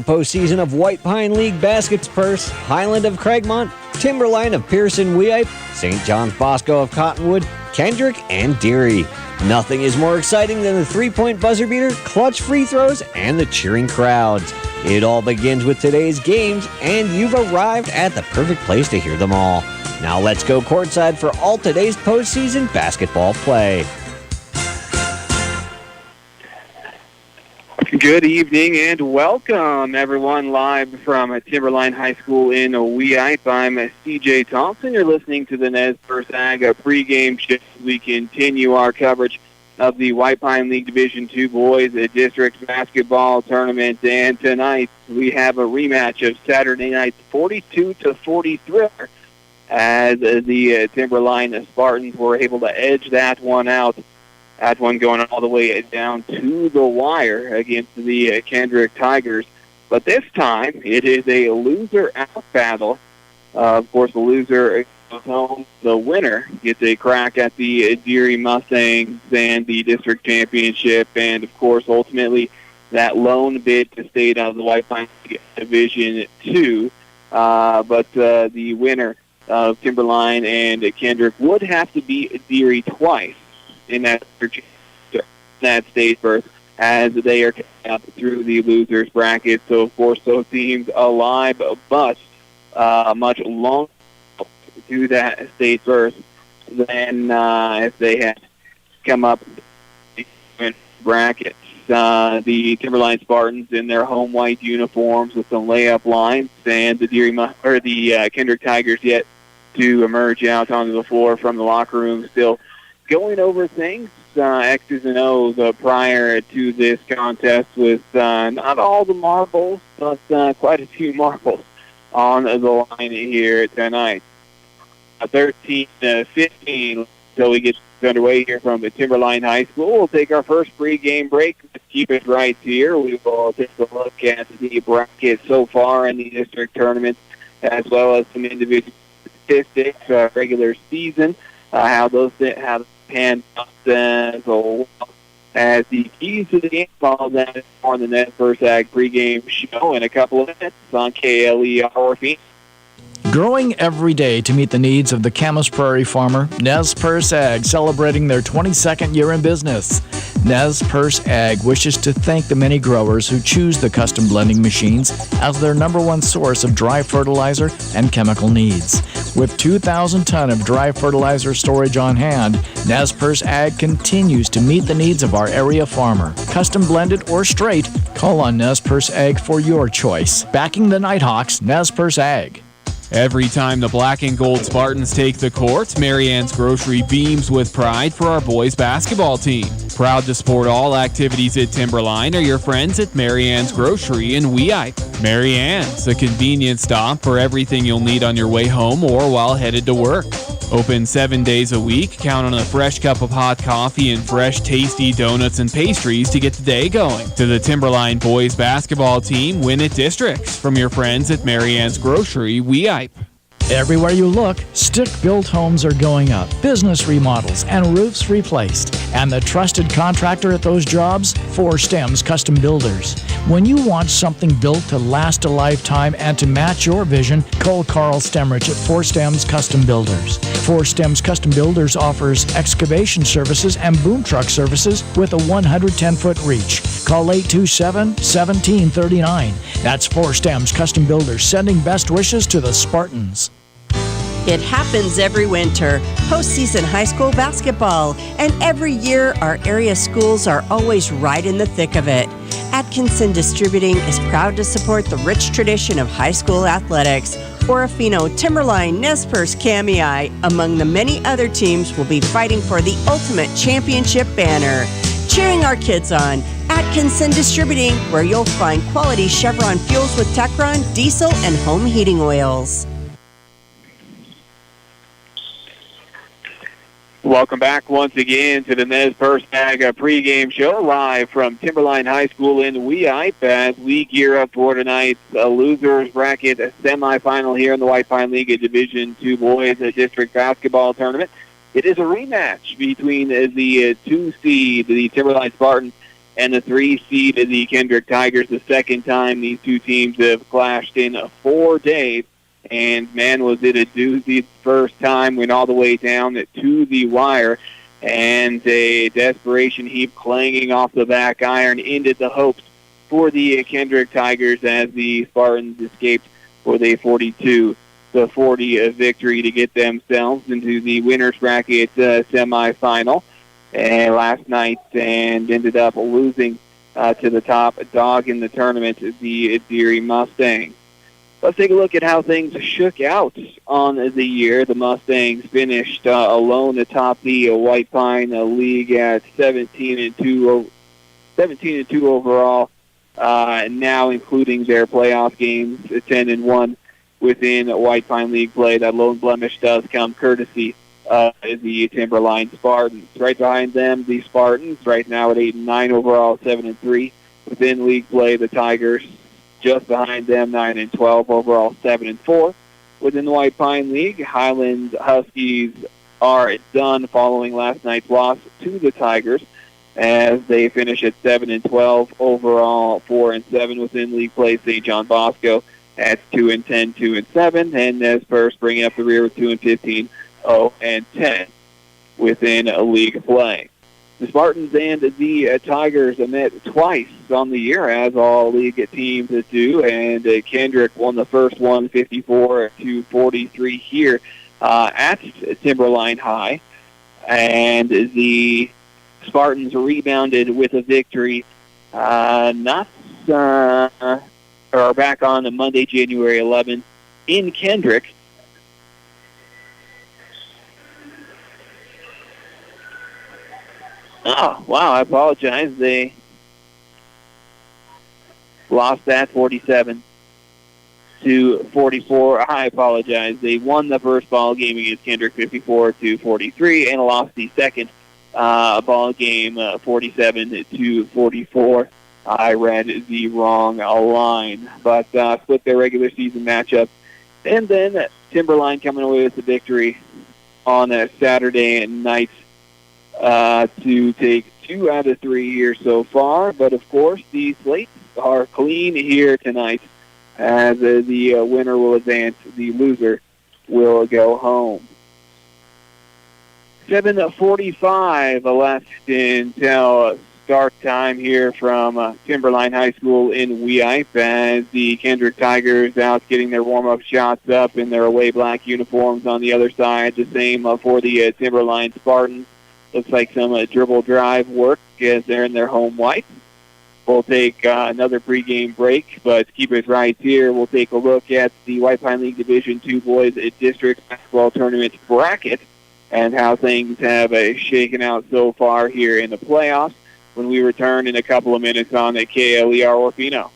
Postseason of White Pine League Baskets Purse, Highland of Craigmont, Timberline of Pearson Weippe, St. John's Bosco of Cottonwood, Kendrick, and Deary. Nothing is more exciting than the three-point buzzer beater, clutch free throws, and the cheering crowds. It all begins with today's games, and you've arrived at the perfect place to hear them all. Now let's go courtside for all today's postseason basketball play. Good evening and welcome, everyone, live from Timberline High School in Weippe. I'm CJ Thompson. You're listening to the Nez Perce Ag pregame show. We continue our coverage of the White Pine League Division II Boys District Basketball Tournament. And tonight we have a rematch of Saturday night's 42-43 as the Timberline Spartans were able to edge that one out. That one going all the way down to the wire against the Kendrick Tigers. But this time, it is a loser-out battle. Of course, the loser goes home. The winner gets a crack at the Deary Mustangs and the district championship. And, of course, ultimately, that lone bid to stay out of the White Pine Division II. But the winner of Timberline and Kendrick would have to beat Deary twice in that stage berth as they are up through the losers bracket. So, of course, those teams alive, but much longer to that stage berth than if they had come up in brackets. The Timberline Spartans in their home white uniforms with some layup lines, and the Kendrick Tigers yet to emerge out onto the floor from the locker room, still going over things, X's and O's prior to this contest with not all the marbles, but quite a few marbles on the line here tonight. 13-15 until we get underway here from the Timberline High School. We'll take our first pregame break. Keep it right here. We will take a look at the bracket so far in the district tournament, as well as some individual statistics, regular season, how those panned out as the keys to the game. Follow that on the Nez Perce Ag pregame show in a couple of minutes on KLER. Growing every day to meet the needs of the Camas Prairie farmer, Nez Perce Ag celebrating their 22nd year in business. Nez Perce Ag wishes to thank the many growers who choose the custom blending machines as their #1 source of dry fertilizer and chemical needs. With 2,000 ton of dry fertilizer storage on hand, Nez Perce Ag continues to meet the needs of our area farmer. Custom blended or straight, call on Nez Perce Ag for your choice. Backing the Nighthawks, Nez Perce Ag. Every time the black and gold Spartans take the court, Mary Ann's Grocery beams with pride for our boys basketball team. Proud to support all activities at Timberline are your friends at Mary Ann's Grocery in Weippe. Mary Ann's, a convenient stop for everything you'll need on your way home or while headed to work. Open 7 days a week. Count on a fresh cup of hot coffee and fresh, tasty donuts and pastries to get the day going. To the Timberline boys basketball team, win at districts. From your friends at Mary Ann's Grocery, Weippe. Everywhere you look, stick-built homes are going up, business remodels, and roofs replaced. And the trusted contractor at those jobs? Four Stems Custom Builders. When you want something built to last a lifetime and to match your vision, call Carl Stemrich at Four Stems Custom Builders. Four Stems Custom Builders offers excavation services and boom truck services with a 110-foot reach. Call 827-1739. That's Four Stems Custom Builders, sending best wishes to the Spartans. It happens every winter, postseason high school basketball, and every year our area schools are always right in the thick of it. Atkinson Distributing is proud to support the rich tradition of high school athletics. Orofino, Timberline, Nez Perce, Kamei, among the many other teams, will be fighting for the ultimate championship banner. Cheering our kids on, Atkinson Distributing, where you'll find quality Chevron fuels with Techron, diesel, and home heating oils. Welcome back once again to the Nez Perce Ag pregame show live from Timberline High School in Weippe as we gear up for tonight's losers bracket semifinal here in the White Pine League Division II Boys District Basketball Tournament. It is a rematch between the 2 seed, the Timberline Spartans, and the 3 seed, the Kendrick Tigers. The second time these two teams have clashed in 4 days. And, man, was it a doozy. First time, went all the way down to the wire. And a desperation heap clanging off the back iron ended the hopes for the Kendrick Tigers as the Spartans escaped with a 42-40 victory to get themselves into the winner's bracket semifinal last night, and ended up losing to the top dog in the tournament, the Deary Mustangs. Let's take a look at how things shook out on the year. The Mustangs finished alone atop the White Pine League at 17-2 overall. Now including their playoff games, 10-1 within White Pine League play. That lone blemish does come courtesy of the Timberline Spartans. Right behind them, the Spartans, right now at 8-9 overall, 7-3 within league play. The Tigers just behind them, 9-12 overall, 7-4 within the White Pine League. Highland Huskies are done following last night's loss to the Tigers, as they finish at 7-12 overall, 4-7 within league play. St. John Bosco at 2-10, 2-7, and Nez Perce bringing up the rear with 2-15, 0-10 within league play. The Spartans and the Tigers met twice on the year, as all league teams do, and Kendrick won the first one, 54-43 here at Timberline High, and the Spartans rebounded with a victory back on Monday, January 11th in Kendrick. Oh, wow, I apologize. They lost that 47-44. I apologize. They won the first ball game against Kendrick 54-43 and lost the second ball game 47-44. I read the wrong line, but split their regular season matchup. And then Timberline coming away with the victory on a Saturday night to take 2 out of 3 here so far. But, of course, the slates are clean here tonight, as the winner will advance, the loser will go home. 7:45 left until start time here from Timberline High School in Weippe, as the Kendrick Tigers out getting their warm-up shots up in their away black uniforms. On the other side, the same for the Timberline Spartans. Looks like some dribble drive work as they're in their home white. We'll take another pregame break, but keep it right here. We'll take a look at the White Pine League Division II Boys District Basketball Tournament bracket and how things have shaken out so far here in the playoffs when we return in a couple of minutes on the KLER Orfino.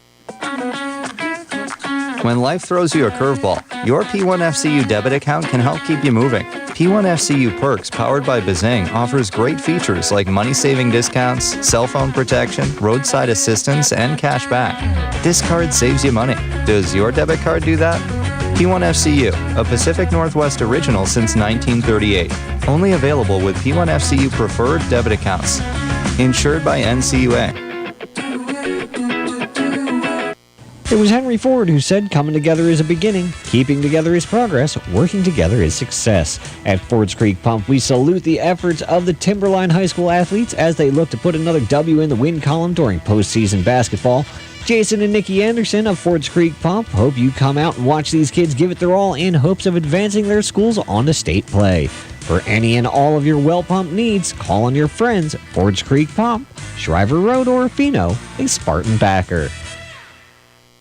When life throws you a curveball, your P1FCU debit account can help keep you moving. P1FCU Perks, powered by Bazing, offers great features like money-saving discounts, cell phone protection, roadside assistance, and cash back. This card saves you money. Does your debit card do that? P1FCU, a Pacific Northwest original since 1938. Only available with P1FCU preferred debit accounts. Insured by NCUA. It was Henry Ford who said, "Coming together is a beginning, keeping together is progress, working together is success." At Fords Creek Pump, we salute the efforts of the Timberline High School athletes as they look to put another W in the win column during postseason basketball. Jason and Nikki Anderson of Fords Creek Pump hope you come out and watch these kids give it their all in hopes of advancing their schools on to state play. For any and all of your well pump needs, call on your friends at Fords Creek Pump, Shriver Road, Orfino, a Spartan backer.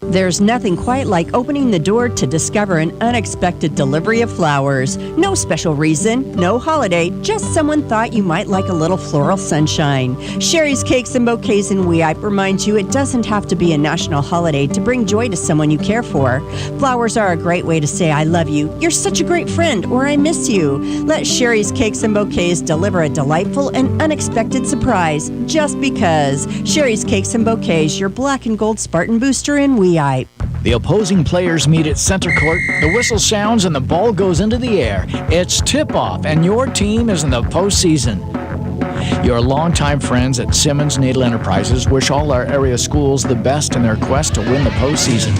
There's nothing quite like opening the door to discover an unexpected delivery of flowers. No special reason, no holiday, just someone thought you might like a little floral sunshine. Sherry's Cakes and Bouquets in Weippe reminds you it doesn't have to be a national holiday to bring joy to someone you care for. Flowers are a great way to say I love you, you're such a great friend, or I miss you. Let Sherry's Cakes and Bouquets deliver a delightful and unexpected surprise, just because. Sherry's Cakes and Bouquets, your black and gold Spartan booster in Weippe. The opposing players meet at center court, the whistle sounds, and the ball goes into the air. It's tip-off, and your team is in the postseason. Your longtime friends at Simmons Naval Enterprises wish all our area schools the best in their quest to win the postseason.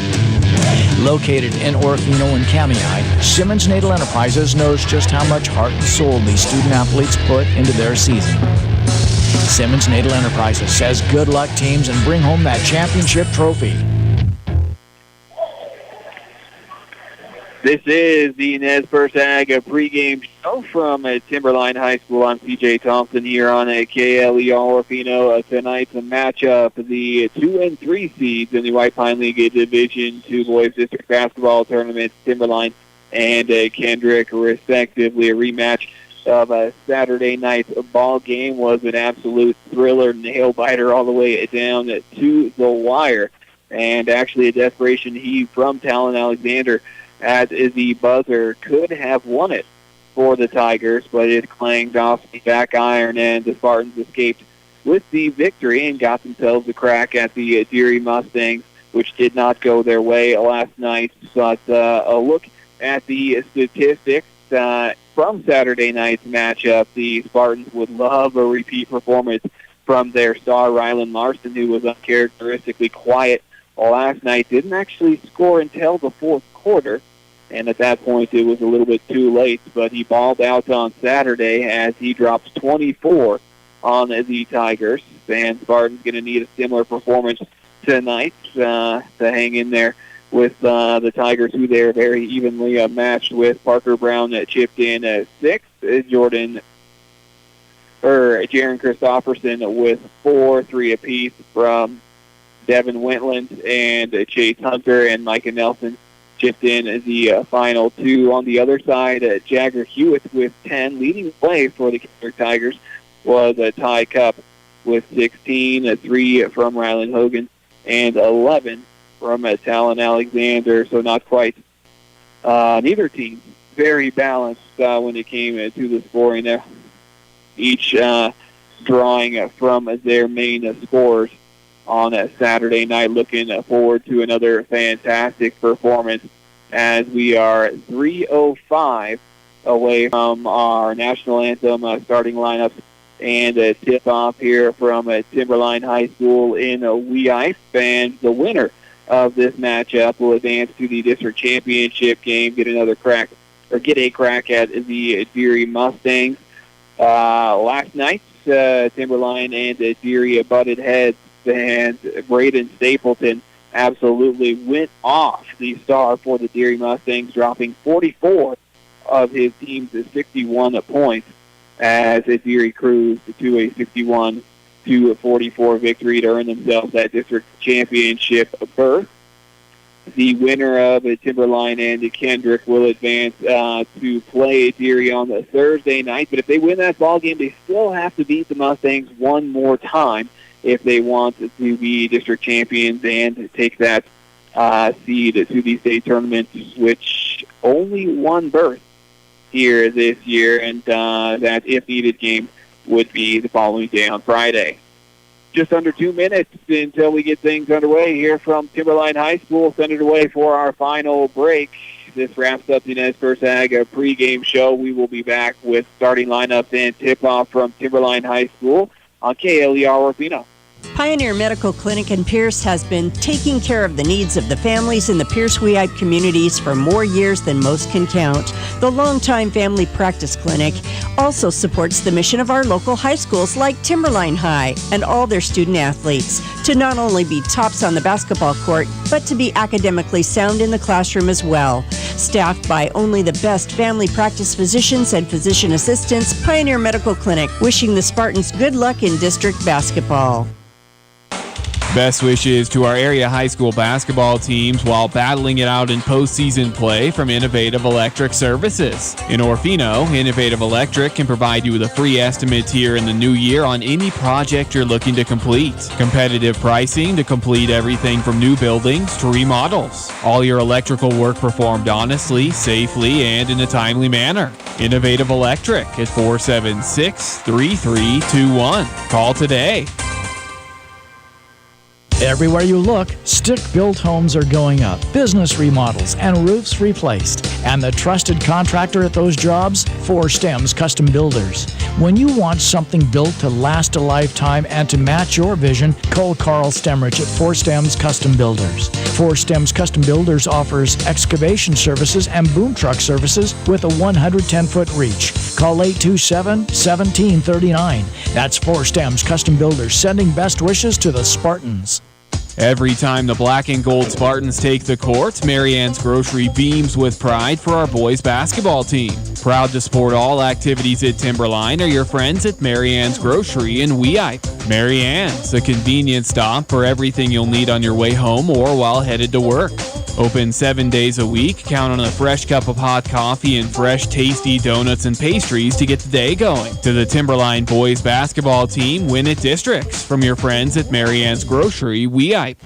Located in Orofino and Kamei, Simmons Naval Enterprises knows just how much heart and soul these student athletes put into their season. Simmons Naval Enterprises says good luck, teams, and bring home that championship trophy. This is the Nez Perce Ag pregame show from Timberline High School. I'm CJ Thompson here on KLER Orofino. Tonight's matchup, the 2 and 3 seeds in the White Pine League Division II Boys District Basketball Tournament, Timberline and Kendrick, respectively. A rematch of a Saturday night's ball game was an absolute thriller, nail-biter all the way down to the wire. And actually a desperation heave from Talon Alexander at the buzzer could have won it for the Tigers, but it clanged off the back iron, and the Spartans escaped with the victory and got themselves a crack at the Deary Mustangs, which did not go their way last night. But a look at the statistics from Saturday night's matchup, the Spartans would love a repeat performance from their star, Rylan Larson, who was uncharacteristically quiet last night. Didn't actually score until the fourth quarter, and at that point it was a little bit too late, but he balled out on Saturday as he drops 24 on the Tigers. And Spartan's going to need a similar performance tonight to hang in there with the Tigers, who they're very evenly matched with. Parker Brown chipped in at 6, Jaron Christopherson with 4, 3 apiece from Devin Wentland and Chase Hunter, and Micah Nelson chipped in as the final 2. On the other side, Jagger Hewitt with 10. Leading the play for the Kendrick Tigers was Ty Cup with 16, 3 from Rylan Hogan, and 11 from Talon Alexander. So not quite neither team very balanced when it came to the scoring there. Each drawing from their main scorers on a Saturday night. Looking forward to another fantastic performance as we are 3:05 away from our national anthem starting lineups and a tip-off here from Timberline High School in Weippe. And the winner of this matchup will advance to the district championship game, get a crack at the Deary Mustangs. Last night, Timberline and Deary butted heads, and Braden Stapleton absolutely went off, the star for the Deary Mustangs, dropping 44 of his team's 61 points as Deary cruised to a 61-44 victory to earn themselves that district championship berth. The winner of Timberline and Kendrick will advance to play Deary on the Thursday night, but if they win that ball game, they still have to beat the Mustangs one more time if they want to be district champions and take that seed to the state tournament, which only one berth here this year, and that if-needed game would be the following day on Friday. Just under 2 minutes until we get things underway here from Timberline High School. Send it away for our final break. This wraps up the Nez Perce Ag pregame show. We will be back with starting lineups and tip-off from Timberline High School on KLER Orofino. Pioneer Medical Clinic in Pierce has been taking care of the needs of the families in the Pierce-Weippe communities for more years than most can count. The longtime family practice clinic also supports the mission of our local high schools like Timberline High and all their student athletes to not only be tops on the basketball court, but to be academically sound in the classroom as well. Staffed by only the best family practice physicians and physician assistants, Pioneer Medical Clinic wishing the Spartans good luck in district basketball. Best wishes to our area high school basketball teams while battling it out in postseason play from Innovative Electric Services. In Orofino, Innovative Electric can provide you with a free estimate here in the new year on any project you're looking to complete. Competitive pricing to complete everything from new buildings to remodels. All your electrical work performed honestly, safely, and in a timely manner. Innovative Electric at 476-3321. Call today. Everywhere you look, stick-built homes are going up, business remodels, and roofs replaced. And the trusted contractor at those jobs? Four Stems Custom Builders. When you want something built to last a lifetime and to match your vision, call Carl Stemrich at Four Stems Custom Builders. Four Stems Custom Builders offers excavation services and boom truck services with a 110-foot reach. Call 827-1739. That's Four Stems Custom Builders, sending best wishes to the Spartans. Every time the Black and Gold Spartans take the court, Marianne's Grocery beams with pride for our boys basketball team. Proud to support all activities at Timberline are your friends at Marianne's Grocery in Weippe. Marianne's, a convenient stop for everything you'll need on your way home or while headed to work. Open 7 days a week, count on a fresh cup of hot coffee and fresh, tasty donuts and pastries to get the day going. To the Timberline boys basketball team, win at districts from your friends at Marianne's Grocery, Weippe.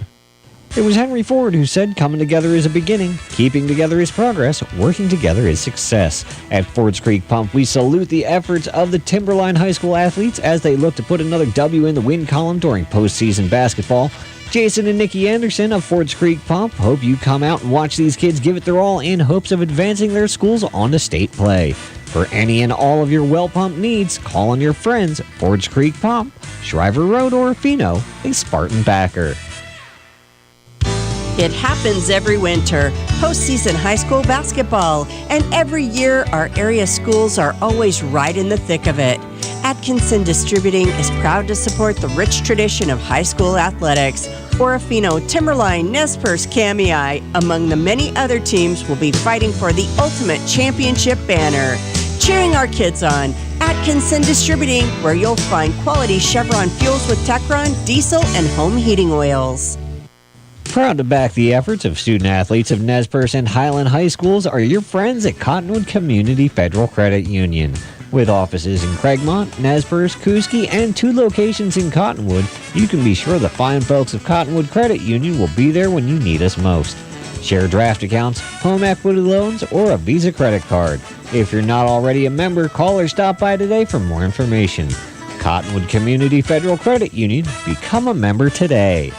It was Henry Ford who said, "Coming together is a beginning, keeping together is progress, working together is success." At Fords Creek Pump, we salute the efforts of the Timberline High School athletes as they look to put another W in the win column during postseason basketball. Jason and Nikki Anderson of Fords Creek Pump hope you come out and watch these kids give it their all in hopes of advancing their schools on to state play. For any and all of your well pump needs, call on your friends at Fords Creek Pump, Shriver Road, or Rufino, a Spartan backer. It happens every winter, postseason high school basketball, and every year our area schools are always right in the thick of it. Atkinson Distributing is proud to support the rich tradition of high school athletics. Orofino, Timberline, Nez Perce, Kamei, among the many other teams, will be fighting for the ultimate championship banner. Cheering our kids on, Atkinson Distributing, where you'll find quality Chevron fuels with Techron, diesel, and home heating oils. Proud to back the efforts of student athletes of Nez Perce and Highland High Schools are your friends at Cottonwood Community Federal Credit Union. With offices in Craigmont, Nez Perce, Kuski, and 2 locations in Cottonwood, you can be sure the fine folks of Cottonwood Credit Union will be there when you need us most. Share draft accounts, home equity loans, or a Visa credit card. If you're not already a member, call or stop by today for more information. Cottonwood Community Federal Credit Union. Become a member today.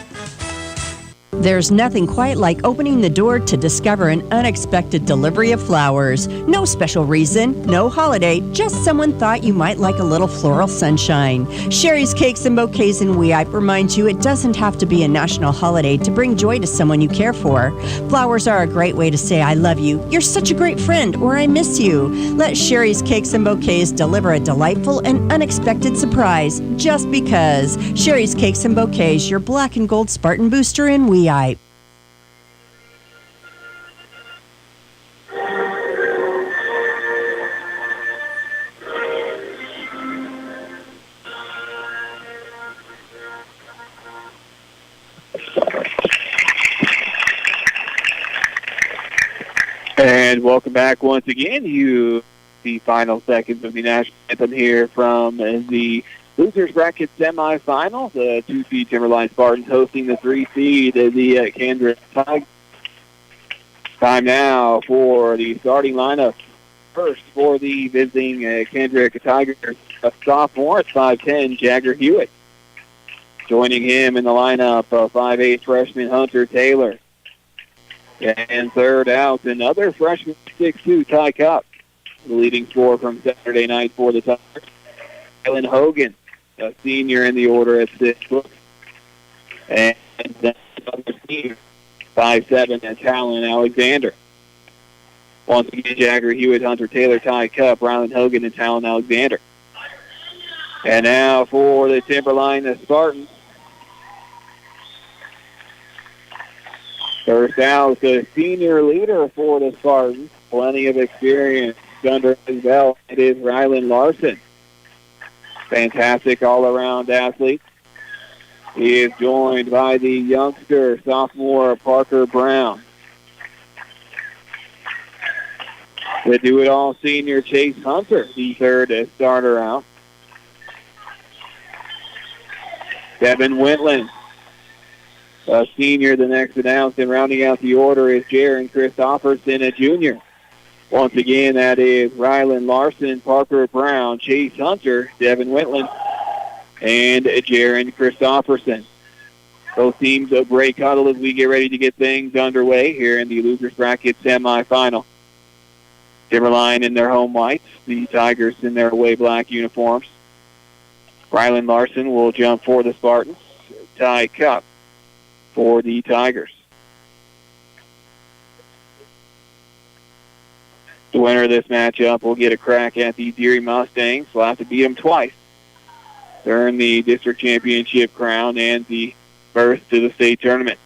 There's nothing quite like opening the door to discover an unexpected delivery of flowers. No special reason, no holiday, just someone thought you might like a little floral sunshine. Sherry's Cakes and Bouquets in Weippe reminds you it doesn't have to be a national holiday to bring joy to someone you care for. Flowers are a great way to say I love you, you're such a great friend, or I miss you. Let Sherry's Cakes and Bouquets deliver a delightful and unexpected surprise, just because. Sherry's Cakes and Bouquets, your Black and Gold Spartan booster in Weippe. And welcome back once again. The final seconds of the national anthem here from the losers bracket semifinal. The 2-seed Timberline Spartans hosting the 3-seed, the Kendrick Tigers. Time now for the starting lineup. First for the visiting Kendrick Tigers, a sophomore at 5'10", Jagger Hewitt. Joining him in the lineup, 5'8" freshman Hunter Taylor. And third out, another freshman, 6'2", Ty Cup. The leading scorer from Saturday night for the Tigers. Alan Hogan, a senior in the order at 6 foot. And another senior, 5'7", and Talon Alexander. Once again, Jagger Hewitt, Hunter Taylor, Ty Cup, Rylan Hogan, and Talon Alexander. And now for the Timberline Spartans. First out, the senior leader for the Spartans. Plenty of experience under his belt. It is Rylan Larson. Fantastic all-around athlete. He is joined by the youngster, sophomore Parker Brown. The do-it-all senior Chase Hunter, the third starter out. Devin Wentland, a senior, the next announced, and rounding out the order is Jaron Christopherson, a junior. Once again, that is Rylan Larson, Parker Brown, Chase Hunter, Devin Wentland, and Jaron Christopherson. Both teams a break huddle as we get ready to get things underway here in the losers bracket semifinal. Timberline in their home whites, the Tigers in their away black uniforms. Rylan Larson will jump for the Spartans. Ty Cup for the Tigers. The winner of this matchup will get a crack at the Deary Mustangs. We'll have to beat them twice to earn the district championship crown and the berth to the state tournament.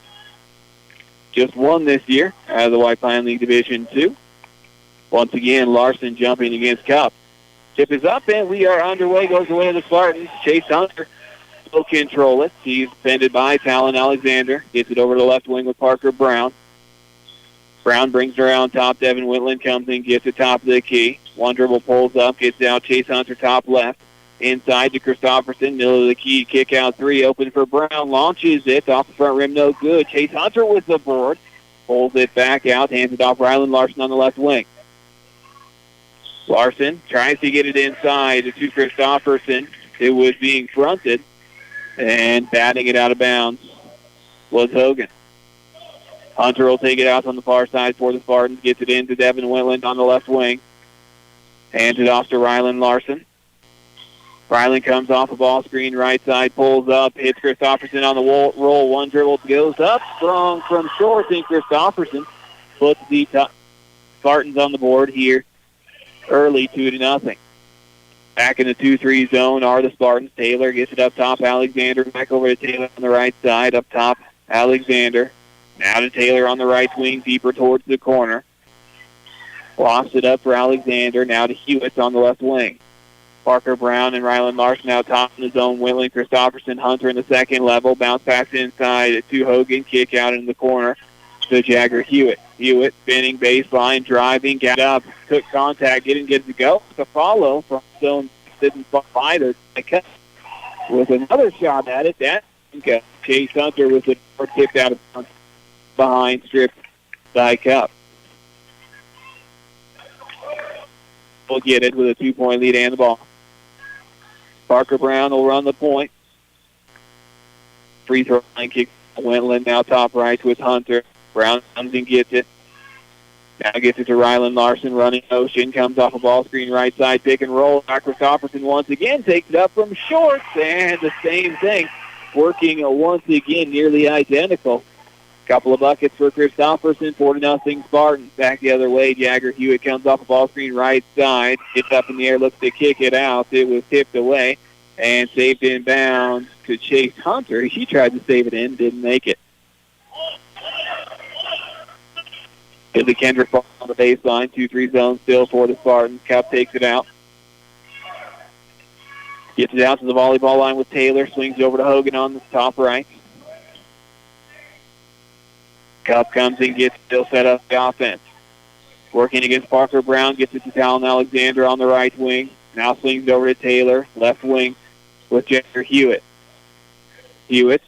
Just one this year out of the White Pine League Division II. Once again, Larson jumping against Cup. Tip is up, and we are underway. Goes the way of the Spartans. Chase Hunter will control it. He's defended by Talon Alexander. Gets it over to the left wing with Parker Brown. Brown brings her around top. Devin Whitland comes in, gets it top of the key. One dribble pulls up, gets out. Chase Hunter top left. Inside to Christopherson, middle of the key, kick out three, open for Brown, launches it off the front rim, no good. Chase Hunter with the board, pulls it back out, hands it off Rylan Larson on the left wing. Larson tries to get it inside to Christopherson. It was being fronted, and batting it out of bounds was Hogan. Hunter will take it out on the far side for the Spartans, gets it into Devin Whitland on the left wing, hands it off to Rylan Larson. Rylan comes off a ball screen, right side, pulls up, hits Christopherson on the roll. One dribble goes up, strong from short, and Christopherson puts the Spartans on the board here early, 2-0. Back in the 2-3 zone are the Spartans. Taylor gets it up top. Alexander back over to Taylor on the right side. Up top, Alexander. Now to Taylor on the right wing, deeper towards the corner. Lofts it up for Alexander. Now to Hewitt on the left wing. Parker Brown and Rylan Larson now top in the zone. Whitling, Christopherson, Hunter in the second level. Bounce pass inside to Hogan. Kick out in the corner to Jagger Hewitt. Hewitt spinning baseline, driving, got up, took contact, didn't get to go. The follow from zone didn't fly there. With another shot at it, that Chase Hunter with the tipped out of bounds behind strip by Cup. We'll get it with a 2-point lead and the ball. Parker Brown will run the point. Free throw line kick. Wentland now top right with Hunter. Brown comes and gets it. Now gets it to Rylan Larson running motion. Comes off a ball screen right side. Pick and roll. Christopherson once again takes it up from short. And the same thing. Working once again nearly identical. Couple of buckets for Christopherson, 4-0 Spartans. Back the other way, Jagger Hewitt comes off a ball screen right side. Gets up in the air, looks to kick it out. It was tipped away and saved in bounds to Chase Hunter. He tried to save it in, didn't make it. Billy Kendrick on the baseline, 2-3 zone still for the Spartans. Cup takes it out. Gets it out to the volleyball line with Taylor. Swings over to Hogan on the top right. Cup comes in, gets still set up the offense. Working against Parker Brown, gets it to Talon Alexander on the right wing. Now swings over to Taylor, left wing with Jagger Hewitt. Hewitt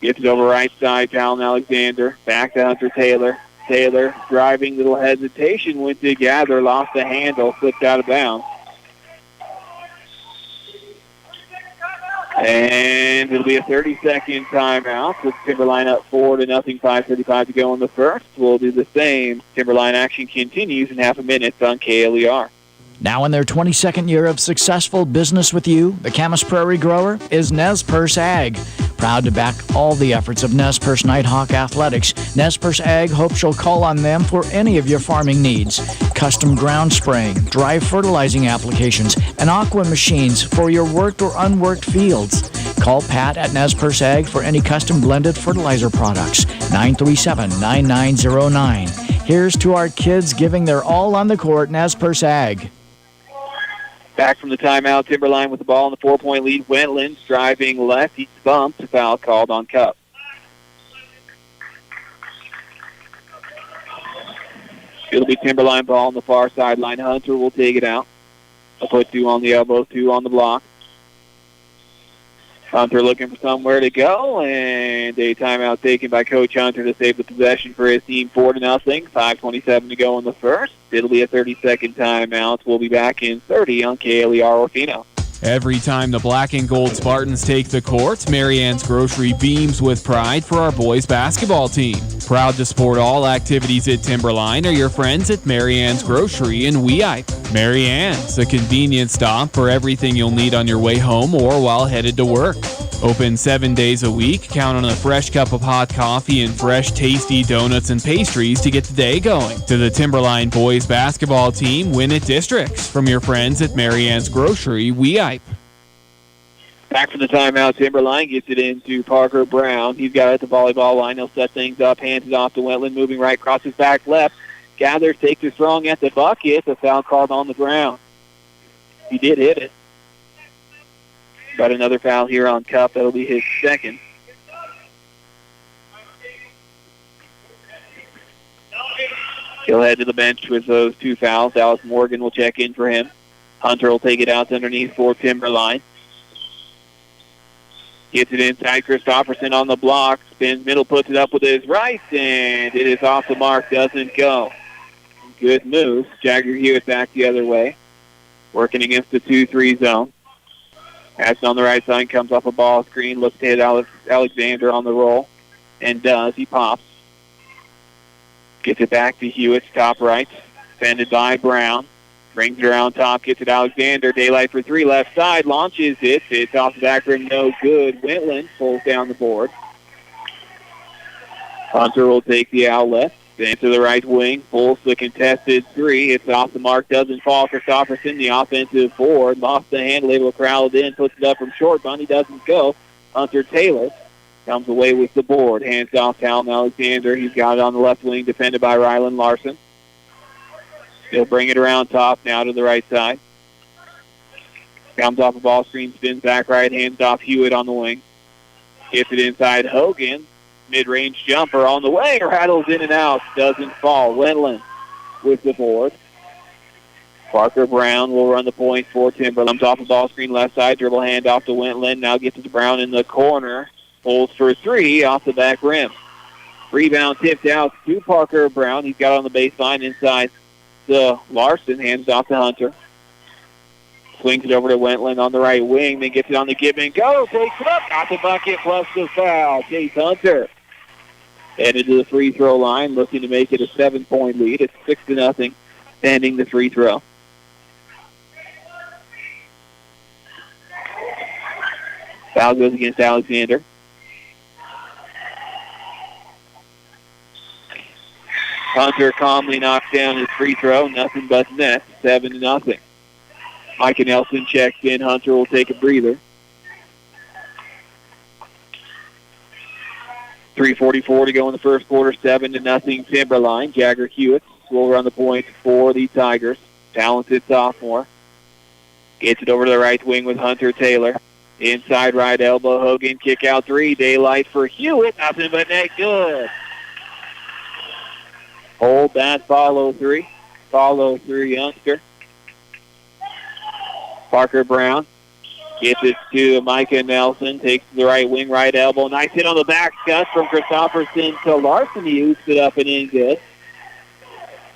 gets it over right side, Talon Alexander. Back to Hunter Taylor. Taylor driving, little hesitation, went to gather, lost the handle, slipped out of bounds. And it'll be a 30-second timeout with Timberline up 4-0, 5:35 to go in the first. We'll do the same. Timberline action continues in half a minute on KLER. Now in their 22nd year of successful business with you, the Camas Prairie grower is Nez Perce Ag. Proud to back all the efforts of Nez Perce Nighthawk Athletics, Nez Perce Ag hopes you'll call on them for any of your farming needs. Custom ground spraying, dry fertilizing applications, and aqua machines for your worked or unworked fields. Call Pat at Nez Perce Ag for any custom blended fertilizer products, 937-9909. Here's to our kids giving their all on the court, Nez Perce Ag. Back from the timeout, Timberline with the ball in the 4-point lead. Wentland driving left. He's bumped. Foul called on Cup. It'll be Timberline ball on the far sideline. Hunter will take it out. I'll put 2 on the elbow, 2 on the block. Hunter looking for somewhere to go, and a timeout taken by Coach Hunter to save the possession for his team, 4-0. 5:27 to go in the first. It'll be a 30-second timeout. We'll be back in 30 on KLER Orfino. Every time the black and gold Spartans take the court, Marianne's Grocery beams with pride for our boys basketball team. Proud to support all activities at Timberline are your friends at Marianne's Grocery in Weippe. Marianne's, a convenient stop for everything you'll need on your way home or while headed to work. Open 7 days a week, count on a fresh cup of hot coffee and fresh, tasty donuts and pastries to get the day going. To the Timberline boys basketball team, win at districts from your friends at Marianne's Grocery, Weippe. Back from the timeout, Timberline gets it into Parker Brown. He's got it at the volleyball line. He'll set things up, hands it off to Wentland, moving right across his back left. Gathers, takes it strong at the bucket. A foul called on the ground. He did hit it. But another foul here on Cup. That'll be his second. He'll head to the bench with those two fouls. Alex Morgan will check in for him. Hunter will take it out underneath for Timberline. Gets it inside. Christopherson on the block. Spins middle, puts it up with his right, and it is off the mark. Doesn't go. Good move. Jagger Hewitt back the other way. Working against the 2-3 zone. Pass on the right side. Comes off a ball screen. Looks to hit Alexander on the roll. And does. He pops. Gets it back to Hewitt's top right. Defended by Brown. Brings it around top, gets it Alexander. Daylight for three, left side, launches it. It's off the back rim, no good. Wentland pulls down the board. Hunter will take the outlet. Then to the right wing, pulls the contested three. It's off the mark, doesn't fall. Christopherson, the offensive forward, lost the handle, able to corral it in, puts it up from short. Bunny doesn't go. Hunter Taylor comes away with the board. Hands off Talon Alexander. He's got it on the left wing, defended by Rylan Larson. He'll bring it around top now to the right side. Comes off a ball screen, spins back right, hands off Hewitt on the wing. Gets it inside Hogan. Mid-range jumper on the way, rattles in and out, doesn't fall. Wentland with the board. Parker Brown will run the point for Timberland. Comes off a ball screen left side, dribble hand off to Wentland. Now gets it to Brown in the corner. Pulls for three off the back rim. Rebound tipped out to Parker Brown. He's got it on the baseline inside the Larson, hands off to Hunter. Swings it over to Wentland on the right wing, then gets it on the give and go. Takes it up, got the bucket plus the foul. Chase Hunter headed to the free throw line, looking to make it a 7-point lead. It's 6-0, ending the free throw. Foul goes against Alexander. Hunter calmly knocks down his free throw. Nothing but net. 7-0. Micah Nelson checks in. Hunter will take a breather. 3:44 to go in the first quarter. 7-0 Timberline. Jagger Hewitt will run the point for the Tigers. Talented sophomore. Gets it over to the right wing with Hunter Taylor. Inside right elbow. Hogan kick out three. Daylight for Hewitt. Nothing but net. Good. Hold that, follow three. Follow through youngster. Parker Brown gets it to Micah Nelson. Takes the right wing, right elbow. Nice hit on the back cut from Christopherson to Larson. He hoops it up and in good.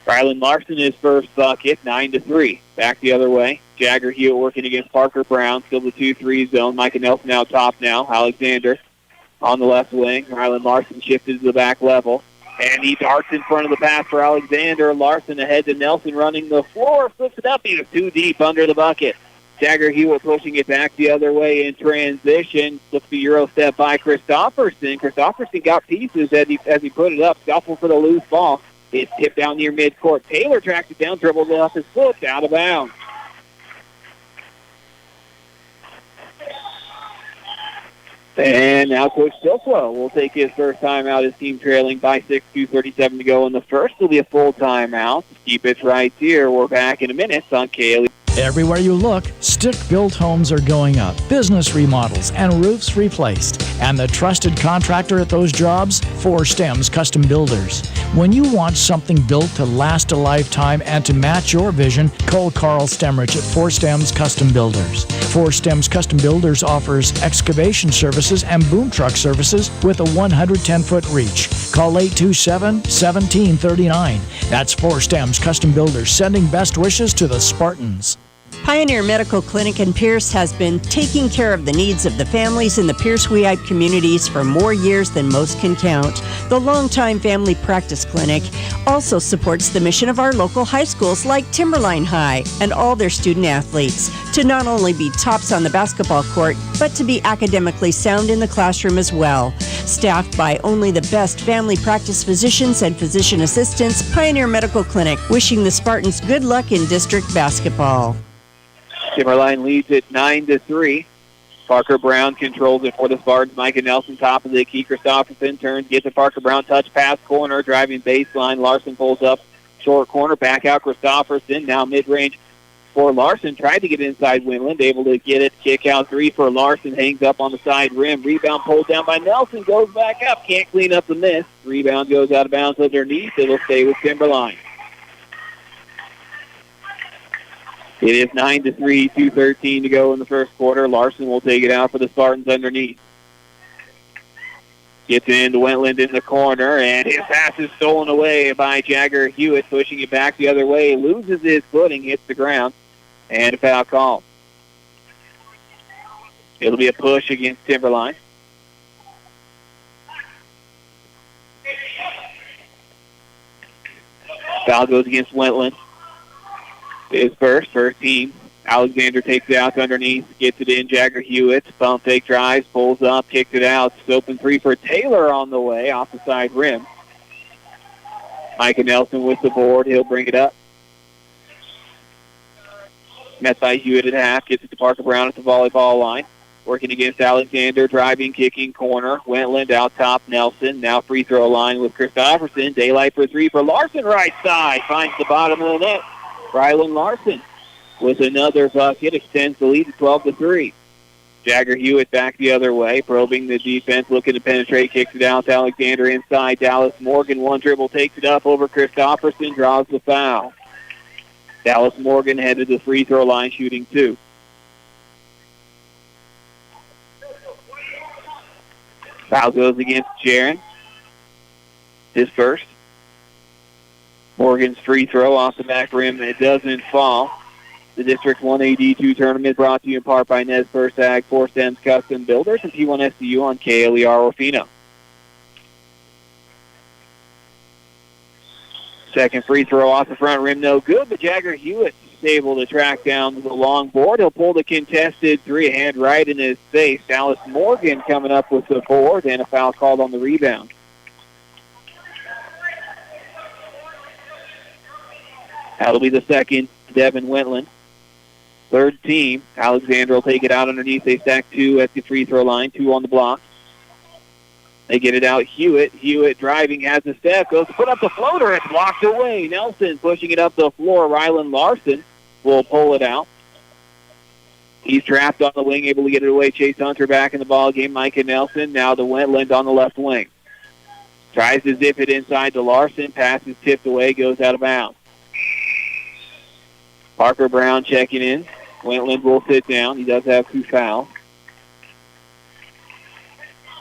Rylan Larson, his first bucket, 9-3. Back the other way. Jagger Hewitt working against Parker Brown. Still the 2-3 zone. Micah Nelson out top now. Alexander on the left wing. Rylan Larson shifted to the back level. And he darts in front of the pass for Alexander. Larson ahead to Nelson running the floor. Flips it up. He was too deep under the bucket. Jagger Hewitt pushing it back the other way in transition. Looks the Euro step by Christopherson. Christopherson got pieces as he put it up. Scuffle for the loose ball. It's tipped down near midcourt. Taylor tracks it down, dribbles it off his foot, out of bounds. And now Coach Silswell will take his first timeout. His team trailing by 6, 2:37 to go in the first. It'll be a full timeout. Keep it right here. We're back in a minute on KLER. Everywhere you look, stick-built homes are going up, business remodels, and roofs replaced. And the trusted contractor at those jobs? Four Stems Custom Builders. When you want something built to last a lifetime and to match your vision, call Carl Stemrich at Four Stems Custom Builders. Four Stems Custom Builders offers excavation services and boom truck services with a 110-foot reach. Call 827-1739. That's Four Stems Custom Builders, sending best wishes to the Spartans. Pioneer Medical Clinic in Pierce has been taking care of the needs of the families in the Pierce-Weippe communities for more years than most can count. The longtime family practice clinic also supports the mission of our local high schools like Timberline High and all their student athletes to not only be tops on the basketball court, but to be academically sound in the classroom as well. Staffed by only the best family practice physicians and physician assistants, Pioneer Medical Clinic wishing the Spartans good luck in district basketball. Timberline leads it 9-3. Parker Brown controls it for the Spartans. Micah Nelson, top of the key. Christopherson turns, gets a Parker Brown touch pass corner, driving baseline. Larson pulls up short corner, back out Christopherson. Now mid-range for Larson. Tried to get inside Winland, able to get it. Kick out three for Larson, hangs up on the side rim. Rebound pulled down by Nelson, goes back up. Can't clean up the miss. Rebound goes out of bounds underneath. It'll stay with Timberline. It is 9-3, 2:13 to go in the first quarter. Larson will take it out for the Spartans underneath. Gets into Wentland in the corner, and his pass is stolen away by Jagger Hewitt, pushing it back the other way. Loses his footing, hits the ground, and a foul call. It'll be a push against Timberline. Foul goes against Wentland. His first team. Alexander takes it out underneath, gets it in. Jagger Hewitt, pump fake drives, pulls up, kicks it out. It's open three for Taylor on the way, off the side rim. Micah Nelson with the board. He'll bring it up. Met by Hewitt at half, gets it to Parker Brown at the volleyball line. Working against Alexander, driving, kicking, corner. Wentland out top, Nelson. Now free throw line with Christopherson. Daylight for three for Larson, right side. Finds the bottom of the net. Rylan Larson with another bucket, extends the lead to 12-3. Jagger Hewitt back the other way, probing the defense, looking to penetrate, kicks it out to Alexander inside. Dallas Morgan, one dribble, takes it up over Christopherson, draws the foul. Dallas Morgan headed to the free throw line, shooting two. Foul goes against Jaron. His first. Morgan's free throw off the back rim. It doesn't fall. The District 1AD2 tournament brought to you in part by Nez Perce Ag, 4 Stems Custom Builders, and P1SCU on KLER Orfino. Second free throw off the front rim, no good, but Jagger Hewitt is able to track down the long board. He'll pull the contested three, hand right in his face. Dallas Morgan coming up with the board, and a foul called on the rebound. That'll be the second, Devin Wentland. Third team, Alexander will take it out underneath. They stack two at the free throw line, two on the block. They get it out. Hewitt driving, has the step, goes to put up the floater. It's blocked away. Nelson pushing it up the floor. Rylan Larson will pull it out. He's trapped on the wing, able to get it away. Chase Hunter back in the ball game. Micah Nelson, now the Wentland on the left wing. Tries to zip it inside to Larson. Pass is tipped away, goes out of bounds. Parker Brown checking in. Wentland will sit down. He does have two fouls.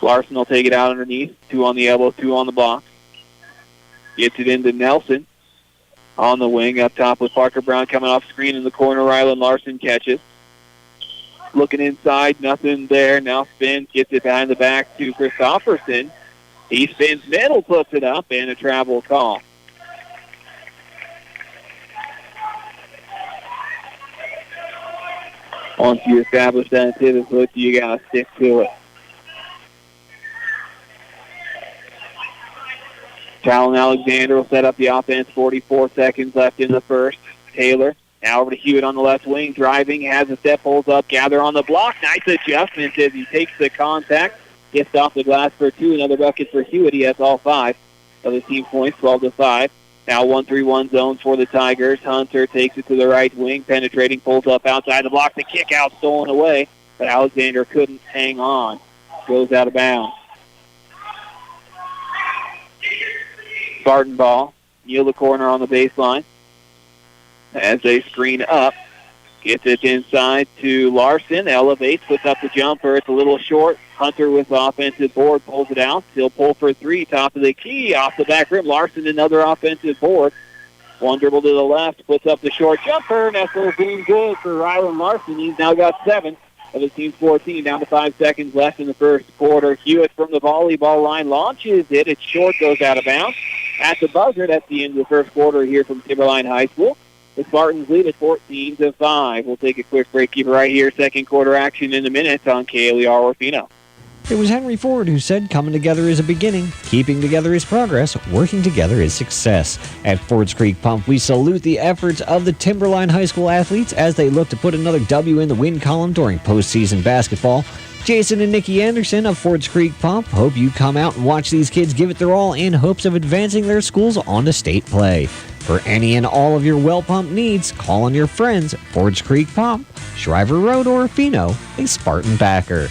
Larson will take it out underneath. Two on the elbow, two on the block. Gets it into Nelson on the wing. Up top with Parker Brown coming off screen in the corner. Rylan Larson catches. Looking inside, nothing there. Now spins, gets it behind the back to Christopherson. He spins middle, puts it up, and a travel call. Once you establish that pivot foot, you got to stick to it. Talon Alexander will set up the offense. 44 seconds left in the first. Taylor now over to Hewitt on the left wing. Driving, has a step, holds up, gather on the block. Nice adjustment as he takes the contact. Gets off the glass for two. Another bucket for Hewitt. He has all five of his team points, 12-5. Now 1-3-1 zone for the Tigers. Hunter takes it to the right wing, penetrating, pulls up outside the block. The kick out stolen away, but Alexander couldn't hang on. Goes out of bounds. Spartan ball. Neal the corner on the baseline. As they screen up, gets it inside to Larson. Elevates, puts up the jumper. It's a little short. Hunter with the offensive board, pulls it out. He'll pull for three, top of the key, off the back rim. Larson, another offensive board. One dribble to the left, puts up the short jumper. Nestler's being good for Rylan Larson. He's now got 7 of his team's 14, down to 5 seconds left in the first quarter. Hewitt from the volleyball line launches it. It's short, goes out of bounds. At the buzzer, that's the end of the first quarter here from Timberline High School. The Spartans lead at 14-5. We'll take a quick break. Keep it right here. Second quarter action in a minute on KLER Orfino. It was Henry Ford who said, coming together is a beginning, keeping together is progress, working together is success. At Fords Creek Pump, we salute the efforts of the Timberline High School athletes as they look to put another W in the win column during postseason basketball. Jason and Nikki Anderson of Fords Creek Pump hope you come out and watch these kids give it their all in hopes of advancing their schools onto state play. For any and all of your well pump needs, call on your friends at Fords Creek Pump, Shriver Road, Orfino, a Spartan backer.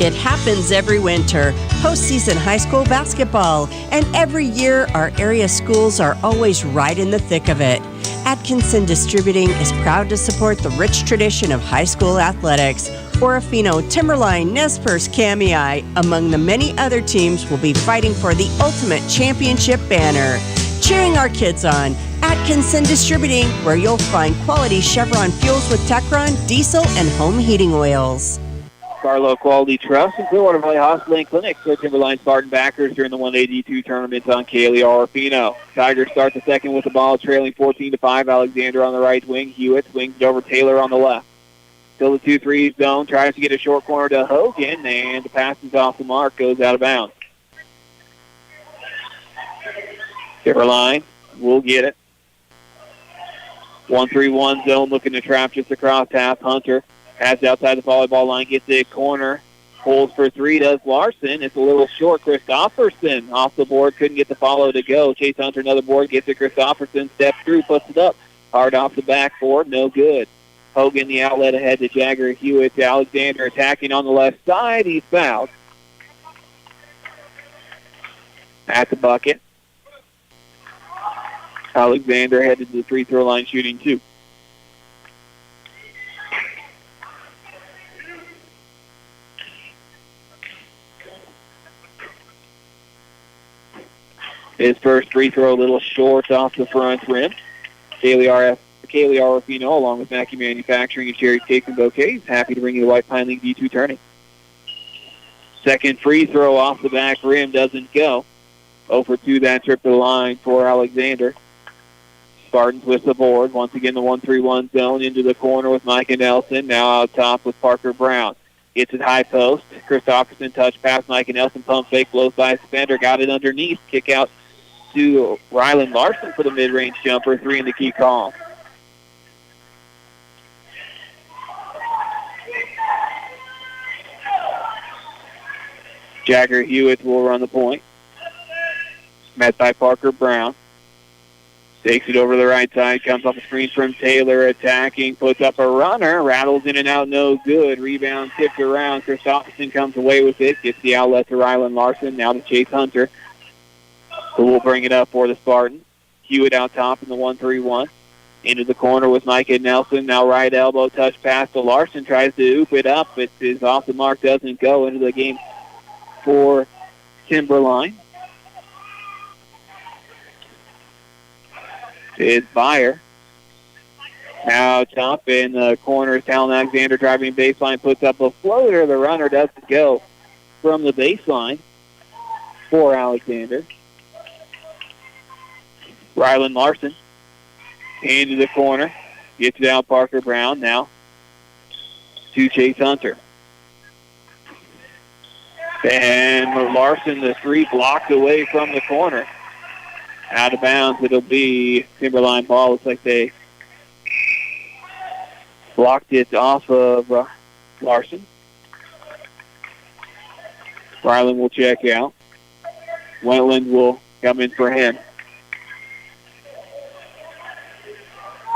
It happens every winter, postseason high school basketball, and every year our area schools are always right in the thick of it. Atkinson Distributing is proud to support the rich tradition of high school athletics. Orofino, Timberline, Nez Perce, Kamei, among the many other teams, will be fighting for the ultimate championship banner. Cheering our kids on, Atkinson Distributing, where you'll find quality Chevron fuels with Techron, diesel, and home heating oils. Carlo Quality Trust and Clearwater Valley Hospital and Clinic for Timberline Spartan backers during the 182 tournament on KLER Orfino. Tigers start the second with the ball trailing 14-5. Alexander on the right wing. Hewitt swings it over Taylor on the left. Still the 2-3 zone. Tries to get a short corner to Hogan, and the pass is off the mark. Goes out of bounds. Timberline will get it. 1-3-1 zone looking to trap just across half. Hunter has outside the volleyball line, gets it corner, pulls for 3, does Larson. It's a little short. Christopherson off the board, couldn't get the follow to go. Chase Hunter, another board, gets it. Christopherson steps through, puts it up. Hard off the backboard, no good. Hogan, the outlet ahead to Jagger. Hewitt to Alexander, attacking on the left side. He's fouled. At the bucket. Alexander headed to the free throw line shooting 2. His first free throw a little short off the front rim. KLER Orfino, along with Mackey Manufacturing and Cherry Cakes and Bouquets, happy to bring you the White Pine League D2 tourney. Second free throw off the back rim doesn't go. 0 for 2 that trip to the line for Alexander. Spartans with the board. Once again, the 1-3-1 zone into the corner with Micah Nelson. Now out top with Parker Brown. Gets it high post. Christopherson touch pass. Micah Nelson pump fake. Blows by his defender. Got it underneath. Kick out to Rylan Larson for the mid-range jumper. 3 in the key call. Jagger Hewitt will run the point. Met by Parker Brown. Takes it over the right side, comes off the screen from Taylor, attacking, puts up a runner, rattles in and out, no good. Rebound tipped around. Christopherson comes away with it, gets the outlet to Rylan Larson, now to Chase Hunter, who will bring it up for the Spartans. Hewitt out top in the 1-3-1. Into the corner with Micah Nelson, now right elbow, touch pass to Larson, tries to oop it up. It is off the mark, doesn't go. Into the game for Timberline is Byer. Now top in the corner, Talon Alexander driving baseline, puts up a floater. The runner doesn't go from the baseline for Alexander. Rylan Larson into the corner, gets it out Parker Brown, now to Chase Hunter. And Larson, the 3 blocked away from the corner. Out of bounds, it'll be Timberline ball. Looks like they blocked it off of Larson. Rylan will check out. Wentland will come in for him.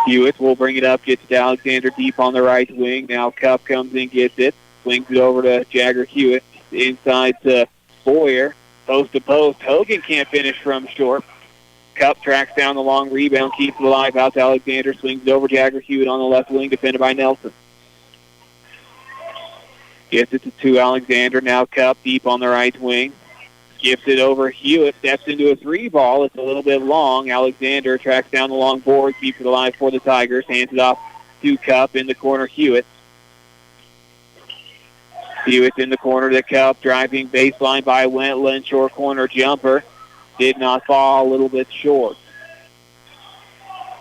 Hewitt will bring it up, gets it to Alexander deep on the right wing. Now Cup comes in, gets it, swings it over to Jagger Hewitt. Inside to Boyer, post to post. Hogan can't finish from short. Cup tracks down the long rebound, keeps it alive, out to Alexander, swings it over Jagger Hewitt on the left wing, defended by Nelson. Gets it to Alexander, now Cup deep on the right wing. Gives it over. Hewitt steps into a three ball. It's a little bit long. Alexander tracks down the long board, keeps it alive for the Tigers. Hands it off to Cup in the corner. Hewitt. Hewitt's in the corner to Cup. Driving baseline by Wentland. Short corner jumper. Did not fall. A little bit short.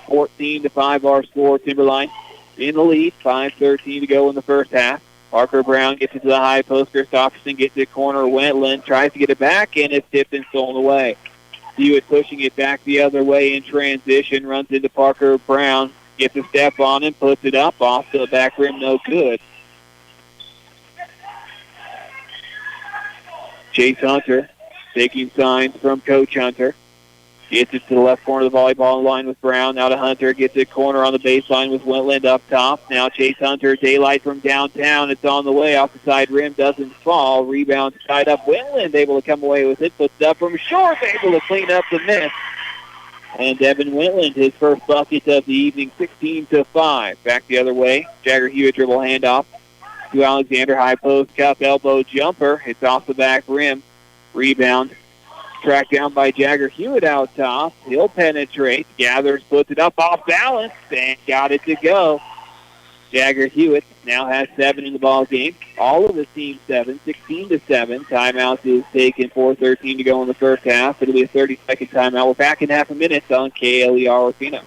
14-5 our score. Timberline in the lead. 5:13 to go in the first half. Parker Brown gets it to the high post. Christopherson gets it corner. Wentland tries to get it back, and it's tipped and stolen away. Hewitt pushing it back the other way in transition. Runs into Parker Brown. Gets a step on him. Puts it up off the back rim. No good. Chase Hunter taking signs from Coach Hunter. Gets it to the left corner of the volleyball line with Brown. Now to Hunter. Gets it corner on the baseline with Wentland up top. Now Chase Hunter. Daylight from downtown. It's on the way. Off the side rim. Doesn't fall. Rebound tied up. Wentland able to come away with it. Puts it up from short. Able to clean up the miss. And Devin Wentland, his first bucket of the evening, 16-5. Back the other way. Jagger Hewitt dribble handoff to Alexander. High post. Cup elbow jumper. It's off the back rim. Rebound. Tracked down by Jagger Hewitt out top. He'll penetrate. Gathers, puts it up off balance, and got it to go. Jagger Hewitt now has 7 in the ball game. All of the team 7, 16-7. Timeout is taken. 4:13 to go in the first half. It'll be a 30-second timeout. We're back in half a minute on KLER Orfino.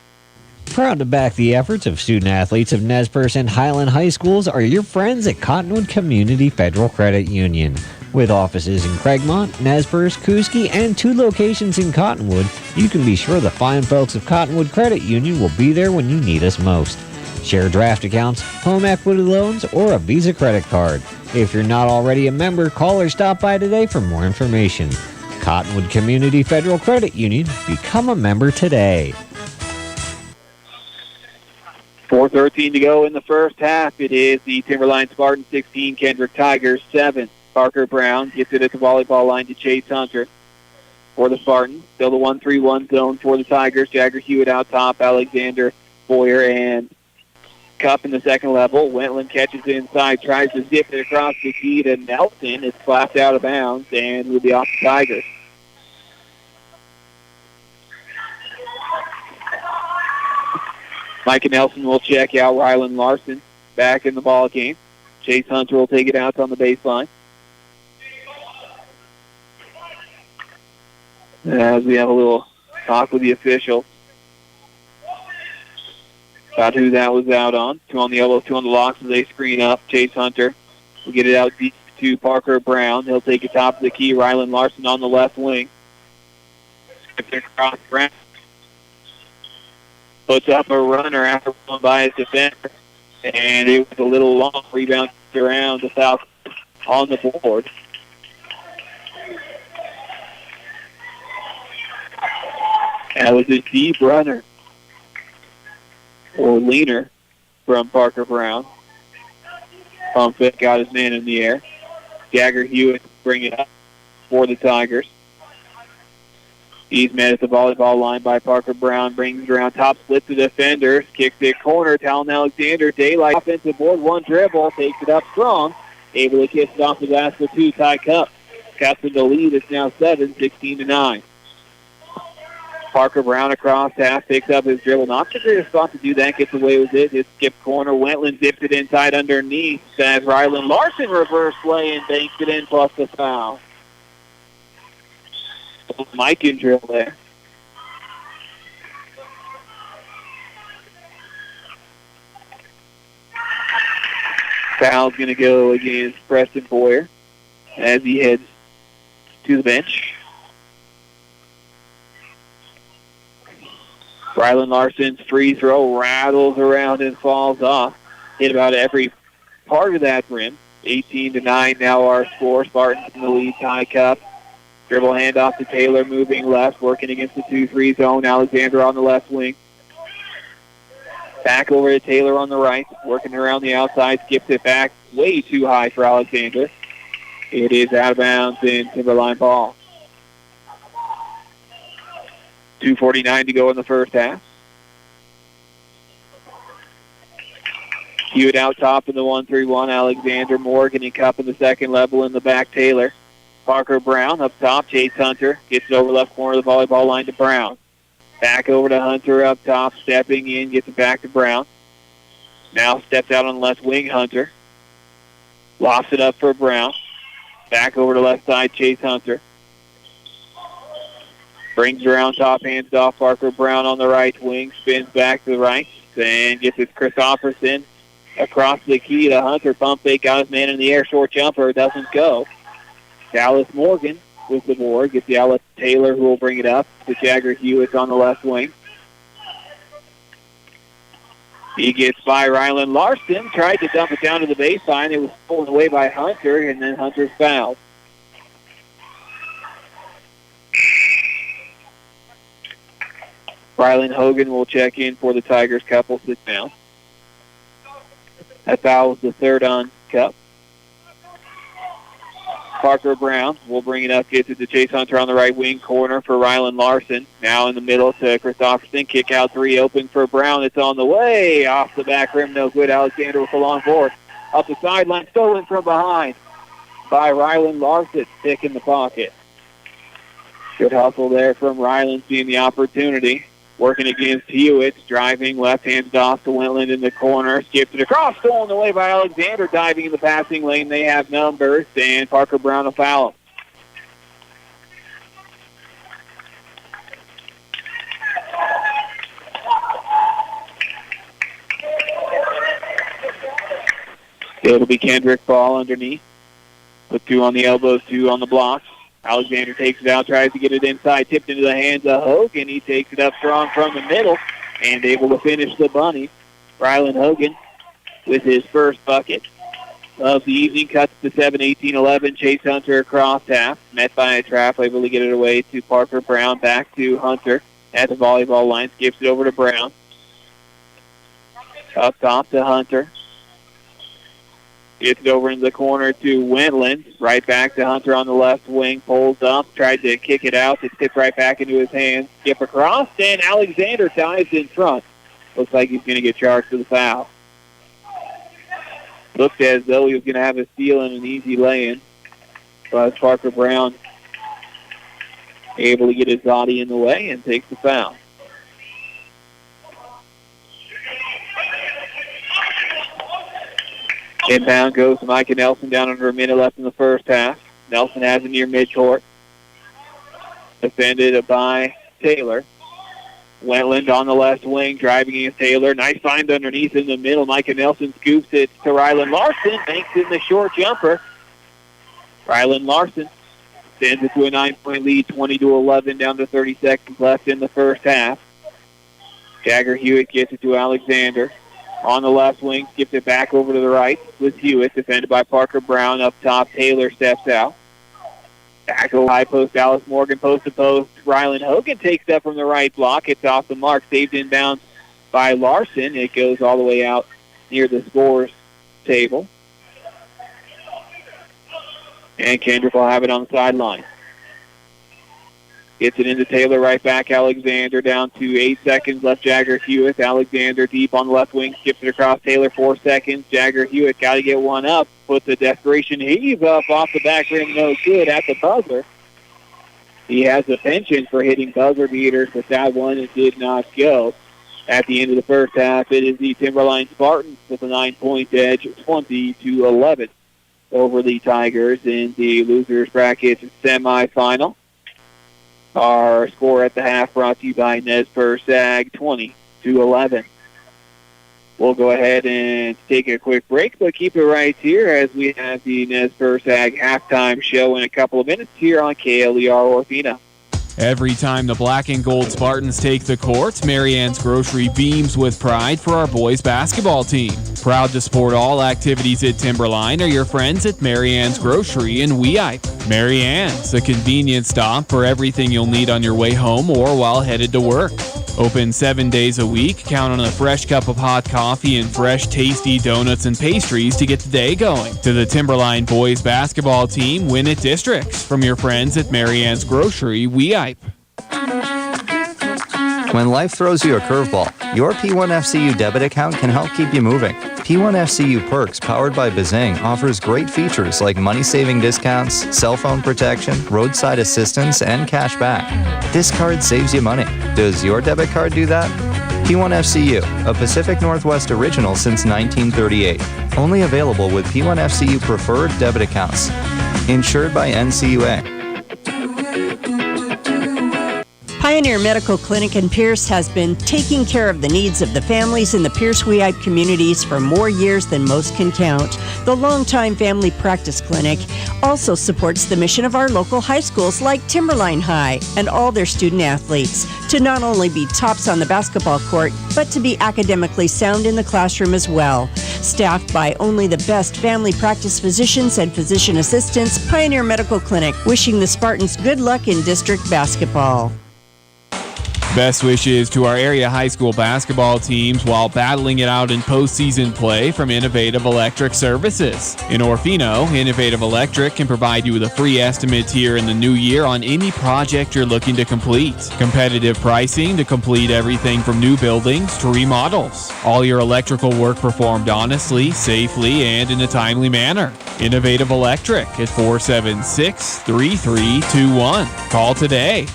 Proud to back the efforts of student athletes of Nez Perce and Highland High Schools are your friends at Cottonwood Community Federal Credit Union. With offices in Craigmont, Nez Perce, Kuski, and 2 locations in Cottonwood, you can be sure the fine folks of Cottonwood Credit Union will be there when you need us most. Share draft accounts, home equity loans, or a Visa credit card. If you're not already a member, call or stop by today for more information. Cottonwood Community Federal Credit Union. Become a member today. 4:13 to go in the first half. It is the Timberline Spartans 16, Kendrick Tigers 7. Parker Brown gets it at the volleyball line to Chase Hunter for the Spartans. Still the 1-3-1 zone for the Tigers. Jagger Hewitt out top. Alexander, Boyer, and Cup in the second level. Wentland catches it inside, tries to zip it across the key to Nelson. It's slapped out of bounds and will be off the Tigers. Micah Nelson will check out. Rylan Larson back in the ball game. Chase Hunter will take it out on the baseline. As we have a little talk with the officials about who that was out on. 2 on the elbows, 2 on the locks as they screen up. Chase Hunter will get it out deep to Parker Brown. He'll take it top of the key. Rylan Larson on the left wing. Across Brown. Puts up a runner after one by his defender. And it was a little long rebound around the south on the board. That was a deep runner or leaner from Parker Brown. Pump fake got his man in the air. Jagger Hewitt bring it up for the Tigers. He's met at the volleyball line by Parker Brown. Brings it around top, splits the defenders. Kicks it corner. Talon Alexander. Daylight offensive board. 1 dribble. Takes it up strong. Able to kiss it off the glass for 2. Tie Cup. Cups in the lead. It's now 7, 16-9. Parker Brown across half, picks up his dribble. Not the greatest spot to do that, gets away with it. It's skip corner. Wentland zips it inside underneath as Rylan Larson reverse play and banks it in plus the foul. Mike can drill there. Foul's going to go against Preston Boyer as he heads to the bench. Rylan Larson's free throw rattles around and falls off. Hit about every part of that rim. 18-9 now our score. Spartans in the lead. Tie Cup. Dribble handoff to Taylor, moving left, working against the 2-3 zone. Alexander on the left wing. Back over to Taylor on the right, working around the outside, skips it back. Way too high for Alexander. It is out of bounds in Timberline ball. 2:49 to go in the first half. Hewitt out top in the 1-3-1. Alexander, Morgan, and Cup in the second level in the back. Taylor Parker Brown up top. Chase Hunter gets it over left corner of the volleyball line to Brown. Back over to Hunter up top, stepping in, gets it back to Brown. Now steps out on the left wing, Hunter. Lofts it up for Brown. Back over to left side, Chase Hunter. Brings around top, hands it off. Parker Brown on the right wing, spins back to the right, and gets it Christopherson across the key to Hunter. Pump fake, got his man in the air, short jumper, doesn't go. Dallas Morgan with the board, gets the outlet to Taylor, who will bring it up to Jagger Hewitt on the left wing. He gets by Rylan Larson, tried to dump it down to the baseline. It was pulled away by Hunter, and then Hunter's fouled. Rylan Hogan will check in for the Tigers couple, sit down. That foul was the third on Cup. Parker Brown will bring it up, gets it to Chase Hunter on the right wing corner for Rylan Larson. Now in the middle to Christopherson. Kick out three, open for Brown. It's on the way. Off the back rim, no good. Alexander with a long board. Up the sideline, stolen from behind by Rylan Larson. Pick in the pocket. Good hustle there from Rylan, seeing the opportunity. Working against Hewitt, driving, left-handed off to Wentland in the corner. Skips it across, stolen away by Alexander, diving in the passing lane. They have numbers, and Parker Brown will foul him. It'll be Kendrick ball underneath. Put two on the elbows, two on the blocks. Alexander takes it out, tries to get it inside, tipped into the hands of Hogan. He takes it up strong from the middle and able to finish the bunny. Rylan Hogan with his first bucket of the evening, cuts to 7-18-11. Chase Hunter across half, met by a trap, able to get it away to Parker Brown, back to Hunter at the volleyball line, skips it over to Brown. Up top to Hunter. Gets it over in the corner to Wentland. Right back to Hunter on the left wing. Pulls up. Tried to kick it out. It tipped right back into his hands. Skip across. And Alexander dives in front. Looks like he's going to get charged for the foul. Looked as though he was going to have a steal and an easy lay-in. But Parker Brown able to get his body in the way and takes the foul. Inbound goes to Micah Nelson, down under a minute left in the first half. Nelson has it near midcourt. Defended by Taylor. Wentland on the left wing, driving against Taylor. Nice find underneath in the middle. Micah Nelson scoops it to Rylan Larson. Banks in the short jumper. Rylan Larson sends it to a 9-point lead, 20-11, down to 30 seconds left in the first half. Jagger Hewitt gets it to Alexander. On the left wing, skips it back over to the right with Hewitt, defended by Parker Brown. Up top, Taylor steps out. Back to high post, Dallas Morgan, post to post. Rylan Hogan takes that from the right block. It's off the mark, saved inbounds by Larson. It goes all the way out near the scores table. And Kendrick will have it on the sideline. Gets it into Taylor, right back. Alexander down to 8 seconds left. Jagger Hewitt. Alexander deep on the left wing. Skips it across Taylor, 4 seconds. Jagger Hewitt got to get one up. Puts a desperation heave up off the back rim. No good at the buzzer. He has a penchant for hitting buzzer beaters, but that one it did not go. At the end of the first half, it is the Timberline Spartans with a 9-point edge, 20-11 over the Tigers in the losers bracket semifinal. Our score at the half brought to you by Nez Perce Ag, 20-11. We'll go ahead and take a quick break, but keep it right here as we have the Nez Perce Ag halftime show in a couple of minutes here on KLER Orfina. Every time the black and gold Spartans take the court, Marianne's Grocery beams with pride for our boys basketball team. Proud to support all activities at Timberline are your friends at Marianne's Grocery in Weippe. Marianne's, a convenient stop for everything you'll need on your way home or while headed to work. Open 7 days a week, count on a fresh cup of hot coffee and fresh, tasty donuts and pastries to get the day going. To the Timberline boys basketball team, win at districts from your friends at Marianne's Grocery, Weippe. When life throws you a curveball, your P1FCU debit account can help keep you moving. P1FCU Perks, powered by Bazing, offers great features like money-saving discounts, cell phone protection, roadside assistance, and cash back. This card saves you money. Does your debit card do that? P1FCU, a Pacific Northwest original since 1938. Only available with P1FCU preferred debit accounts. Insured by NCUA. Pioneer Medical Clinic in Pierce has been taking care of the needs of the families in the Pierce-Weippe communities for more years than most can count. The longtime family practice clinic also supports the mission of our local high schools like Timberline High and all their student athletes to not only be tops on the basketball court, but to be academically sound in the classroom as well. Staffed by only the best family practice physicians and physician assistants, Pioneer Medical Clinic wishing the Spartans good luck in district basketball. Best wishes to our area high school basketball teams while battling it out in postseason play from Innovative Electric Services. In Orfino, Innovative Electric can provide you with a free estimate here in the new year on any project you're looking to complete. Competitive pricing to complete everything from new buildings to remodels. All your electrical work performed honestly, safely, and in a timely manner. Innovative Electric at 476-3321. Call today.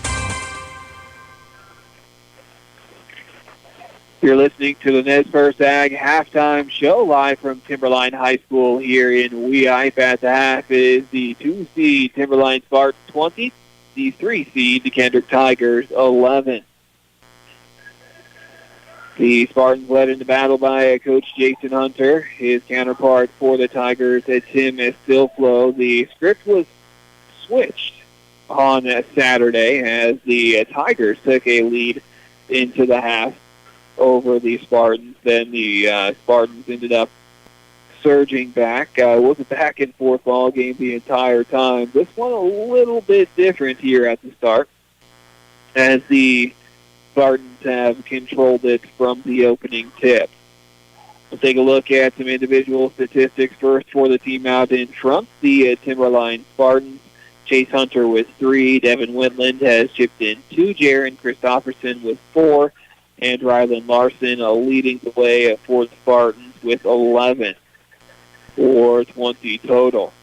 You're listening to the Nez Perce Ag halftime show live from Timberline High School here in Weippe. At the half, it is the 2 seed Timberline Spartans 20, the 3 seed the Kendrick Tigers 11. The Spartans led in the battle by Coach Jason Hunter. His counterpart for the Tigers, Tim Stilflo. The script was switched on Saturday as the Tigers took a lead into the half over the Spartans. Then the Spartans ended up surging back. It was a back-and-forth ball game the entire time. This one a little bit different here at the start, as the Spartans have controlled it from the opening tip. We'll take a look at some individual statistics first for the team out in front. The Timberline Spartans, Chase Hunter with 3, Devin Wintland has chipped in 2, Jaron Christopherson with 4, and Rylan Larson leading the way for the Spartans with 11 for 20 total.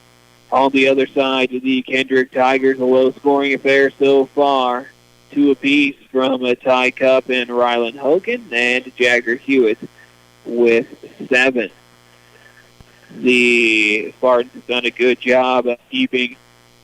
On the other side, the Kendrick Tigers, a low-scoring affair so far. 2 apiece from Ty Cupp and Rylan Hogan, and Jagger Hewitt with 7. The Spartans have done a good job of keeping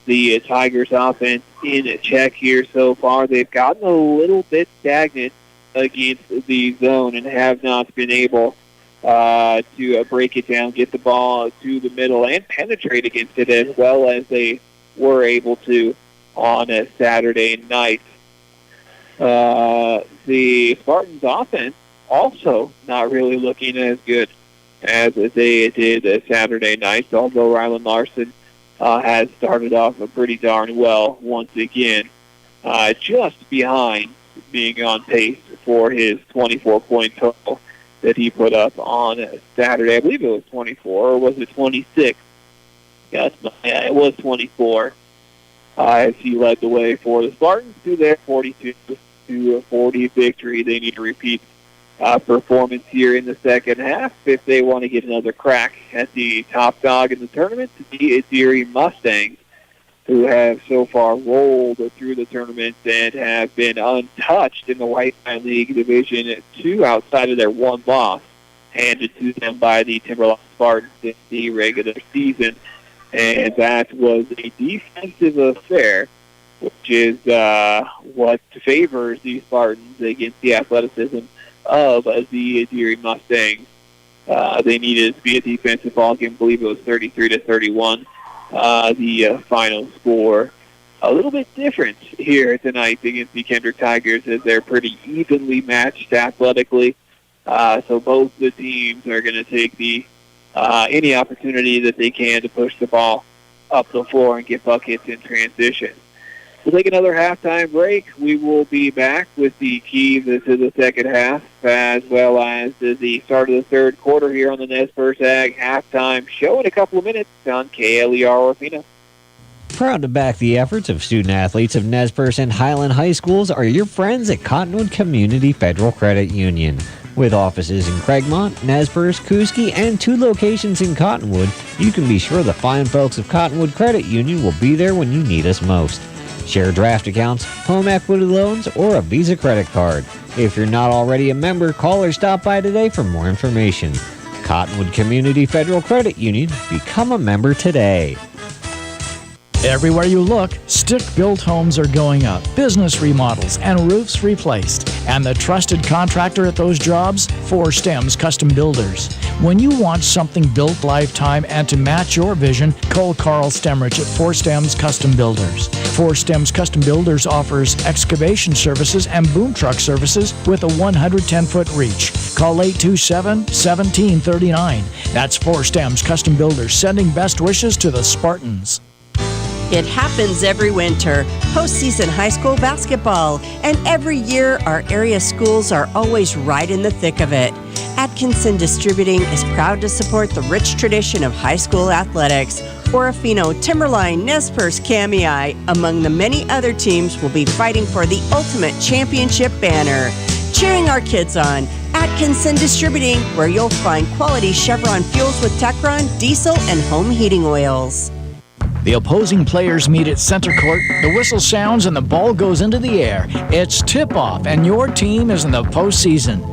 the Tigers' offense in check here so far. They've gotten a little bit stagnant against the zone and have not been able to break it down, get the ball to the middle, and penetrate against it as well as they were able to on a Saturday night. The Spartans' offense also not really looking as good as they did Saturday night, although Rylan Larson has started off pretty darn well once again, just behind being on pace for his 24-point total that he put up on Saturday. I believe it was 24, or was it 26? Yes, it was 24. As he led the way for the Spartans to their 42-40 victory. They need to repeat performance here in the second half if they want to get another crack at the top dog in the tournament, the Erie Mustangs, who have so far rolled through the tournament and have been untouched in the White Pine League Division 2 outside of their one loss handed to them by the Timberline Spartans in the regular season. And that was a defensive affair, which is what favors the Spartans against the athleticism of the Erie Mustangs. They needed to be a defensive ball game. I believe it was 33-31. The final score a little bit different here tonight against the Kendrick Tigers, as they're pretty evenly matched athletically. So both the teams are going to take the any opportunity that they can to push the ball up the floor and get buckets in transition. We'll take another halftime break. We will be back with the keys to the second half, as well as the start of the third quarter here on the Nez Perce Ag halftime show in a couple of minutes on KLER Orfino. Proud to back the efforts of student-athletes of Nez Perce and Highland High Schools are your friends at Cottonwood Community Federal Credit Union. With offices in Craigmont, Nez Perce, Kuski, and 2 locations in Cottonwood, you can be sure the fine folks of Cottonwood Credit Union will be there when you need us most. Share draft accounts, home equity loans, or a Visa credit card. If you're not already a member, call or stop by today for more information. Cottonwood Community Federal Credit Union. Become a member today. Everywhere you look, stick-built homes are going up, business remodels, and roofs replaced. And the trusted contractor at those jobs? Four Stems Custom Builders. When you want something built lifetime and to match your vision, call Carl Stemrich at Four Stems Custom Builders. Four Stems Custom Builders offers excavation services and boom truck services with a 110-foot reach. Call 827-1739. That's Four Stems Custom Builders, sending best wishes to the Spartans. It happens every winter, postseason high school basketball, and every year our area schools are always right in the thick of it. Atkinson Distributing is proud to support the rich tradition of high school athletics. Orofino, Timberline, Nez Perce, Kamei, among the many other teams, will be fighting for the ultimate championship banner. Cheering our kids on, Atkinson Distributing, where you'll find quality Chevron fuels with Techron, diesel, and home heating oils. The opposing players meet at center court, the whistle sounds, and the ball goes into the air. It's tip-off, and your team is in the postseason.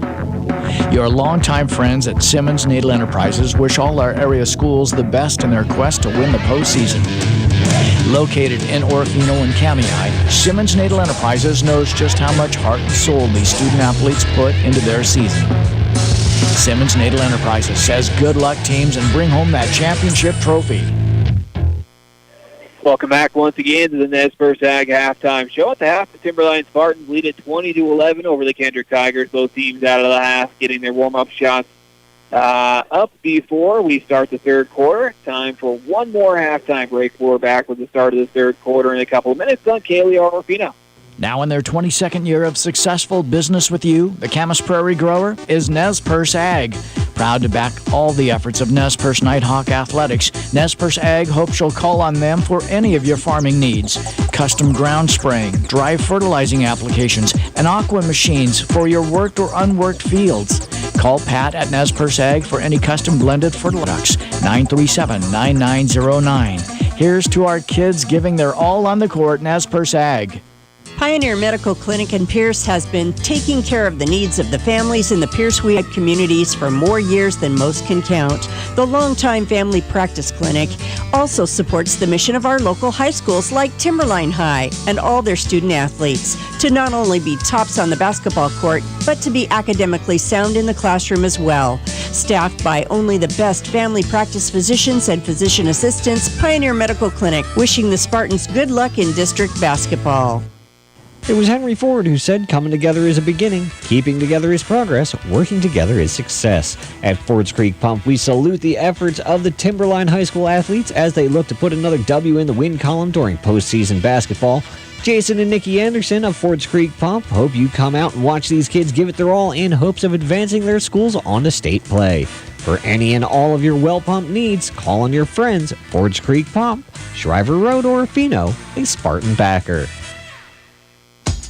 Your longtime friends at Simmons Naval Enterprises wish all our area schools the best in their quest to win the postseason. Located in Orofino and Kamei, Simmons Naval Enterprises knows just how much heart and soul these student-athletes put into their season. Simmons Naval Enterprises says good luck, teams, and bring home that championship trophy. Welcome back once again to the Nez Perce Ag halftime show. At the half, the Timberline Spartans lead at 20-11 over the Kendrick Tigers. Both teams out of the half getting their warm-up shots up before we start the third quarter. Time for one more halftime break. We're back with the start of the third quarter in a couple of minutes on KLER Orofino. Now in their 22nd year of successful business with you, the Camas Prairie grower is Nez Perce Ag. Proud to back all the efforts of Nez Perce Nighthawk Athletics, Nez Perce Ag hopes you'll call on them for any of your farming needs. Custom ground spraying, dry fertilizing applications, and aqua machines for your worked or unworked fields. Call Pat at Nez Perce Ag for any custom blended fertilizers, 937-9909. Here's to our kids giving their all on the court, Nez Perce Ag. Pioneer Medical Clinic in Pierce has been taking care of the needs of the families in the Pierce-Weeb communities for more years than most can count. The longtime family practice clinic also supports the mission of our local high schools like Timberline High and all their student athletes to not only be tops on the basketball court, but to be academically sound in the classroom as well. Staffed by only the best family practice physicians and physician assistants, Pioneer Medical Clinic wishing the Spartans good luck in district basketball. It was Henry Ford who said coming together is a beginning, keeping together is progress, working together is success. At Ford's Creek Pump, we salute the efforts of the Timberline High School athletes as they look to put another W in the win column during postseason basketball. Jason and Nikki Anderson of Ford's Creek Pump hope you come out and watch these kids give it their all in hopes of advancing their schools on to state play. For any and all of your well pump needs, call on your friends at Ford's Creek Pump, Shriver Road, Orofino, a Spartan backer.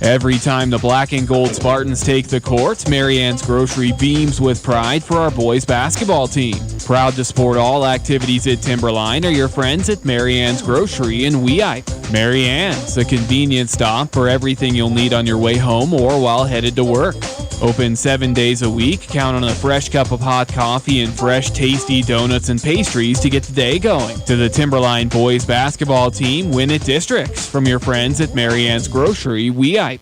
Every time the black and gold Spartans take the court, Marianne's Grocery beams with pride for our boys basketball team. Proud to support all activities at Timberline are your friends at Marianne's Grocery in Weippe. Marianne's, a convenient stop for everything you'll need on your way home or while headed to work. Open 7 days a week, count on a fresh cup of hot coffee and fresh, tasty donuts and pastries to get the day going. To the Timberline boys basketball team, win at districts from your friends at Marianne's Grocery, Weippe.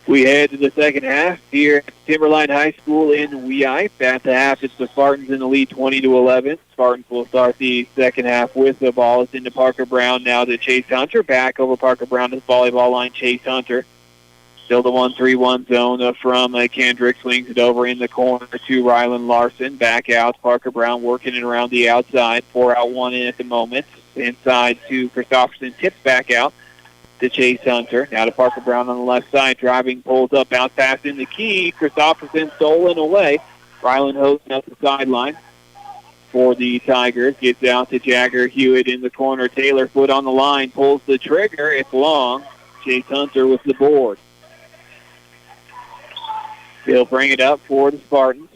We head to the second half here at Timberline High School in Weippe. At the half, it's the Spartans in the lead 20-11. Spartans will start the second half with the ball. It's into Parker Brown now to Chase Hunter. Back over Parker Brown to the volleyball line, Chase Hunter. Still the 1-3-1 zone from Kendrick. Swings it over in the corner to Rylan Larson. Back out. Parker Brown working it around the outside. 4-out-1 in at the moment. Inside to Christopherson. Tips back out to Chase Hunter. Now to Parker Brown on the left side. Driving, pulls up, bounce pass in the key. Christopherson stolen away. Rylan Hosen up the sideline for the Tigers. Gets out to Jagger Hewitt in the corner. Taylor foot on the line. Pulls the trigger. It's long. Chase Hunter with the board. They'll bring it up for the Spartans.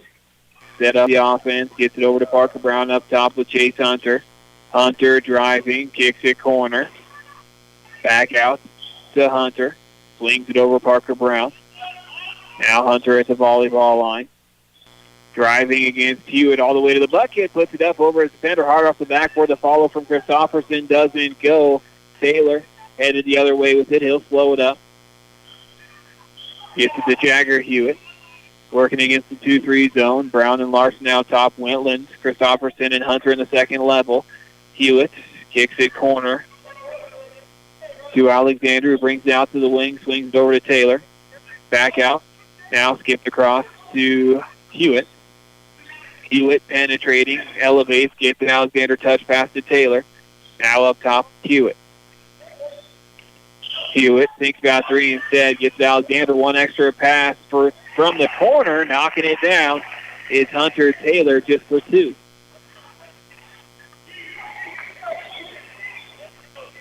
Set up the offense, gets it over to Parker Brown up top with Chase Hunter. Hunter driving, kicks it corner. Back out to Hunter. Swings it over Parker Brown. Now Hunter at the volleyball line. Driving against Hewitt all the way to the bucket. Puts it up over his defender hard off the backboard. The follow from Christopherson doesn't go. Taylor headed the other way with it. He'll slow it up. Gets it to Jagger Hewitt. Working against the 2-3 zone. Brown and Larson now top. Wentland, Christopherson, and Hunter in the second level. Hewitt kicks it corner to Alexander, who brings it out to the wing, swings it over to Taylor. Back out. Now skipped across to Hewitt. Hewitt penetrating, elevates, gets an Alexander touch pass to Taylor. Now up top, Hewitt. Hewitt thinks about three instead, gets to Alexander, one extra pass from the corner, knocking it down is Hunter Taylor just for two.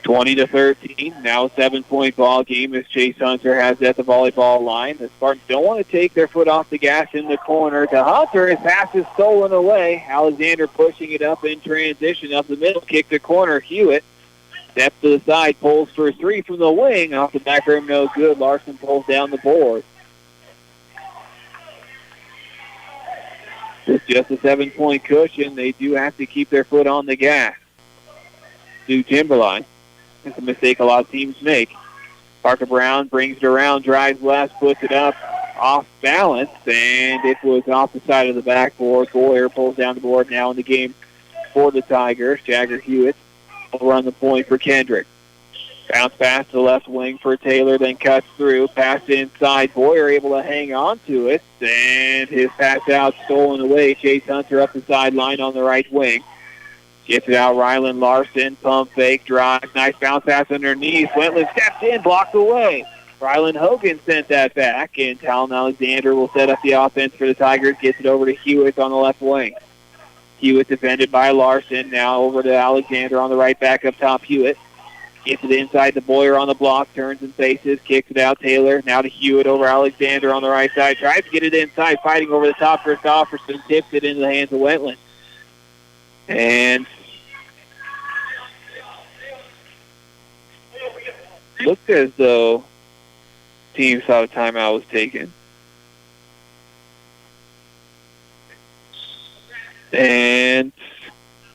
20-13, now a 7-point ball game as Chase Hunter has it at the volleyball line. The Spartans don't want to take their foot off the gas in the corner to Hunter. His pass is stolen away. Alexander pushing it up in transition up the middle, kick the corner. Hewitt steps to the side, pulls for three from the wing. Off the back rim, no good. Larson pulls down the board. It's just a 7-point cushion. They do have to keep their foot on the gas. To Timberline. It's a mistake a lot of teams make. Parker Brown brings it around, drives left, puts it up off balance, and it was off the side of the backboard. Boyer pulls down the board now in the game for the Tigers. Jagger Hewitt will run the point for Kendrick. Bounce pass to the left wing for Taylor, then cuts through. Pass inside. Boyer able to hang on to it, and his pass out stolen away. Chase Hunter up the sideline on the right wing. Gets it out, Rylan Larson, pump fake, drive, nice bounce pass underneath. Wentland steps in, blocked away. Rylan Hogan sent that back, and Talon Alexander will set up the offense for the Tigers. Gets it over to Hewitt on the left wing. Hewitt defended by Larson, now over to Alexander on the right back up top. Hewitt gets it inside the Boyer on the block, turns and faces, kicks it out. Taylor now to Hewitt over Alexander on the right side. Tries to get it inside, fighting over the top. Christopherson tips it into the hands of Wentland. And looked as though team saw a timeout was taken. And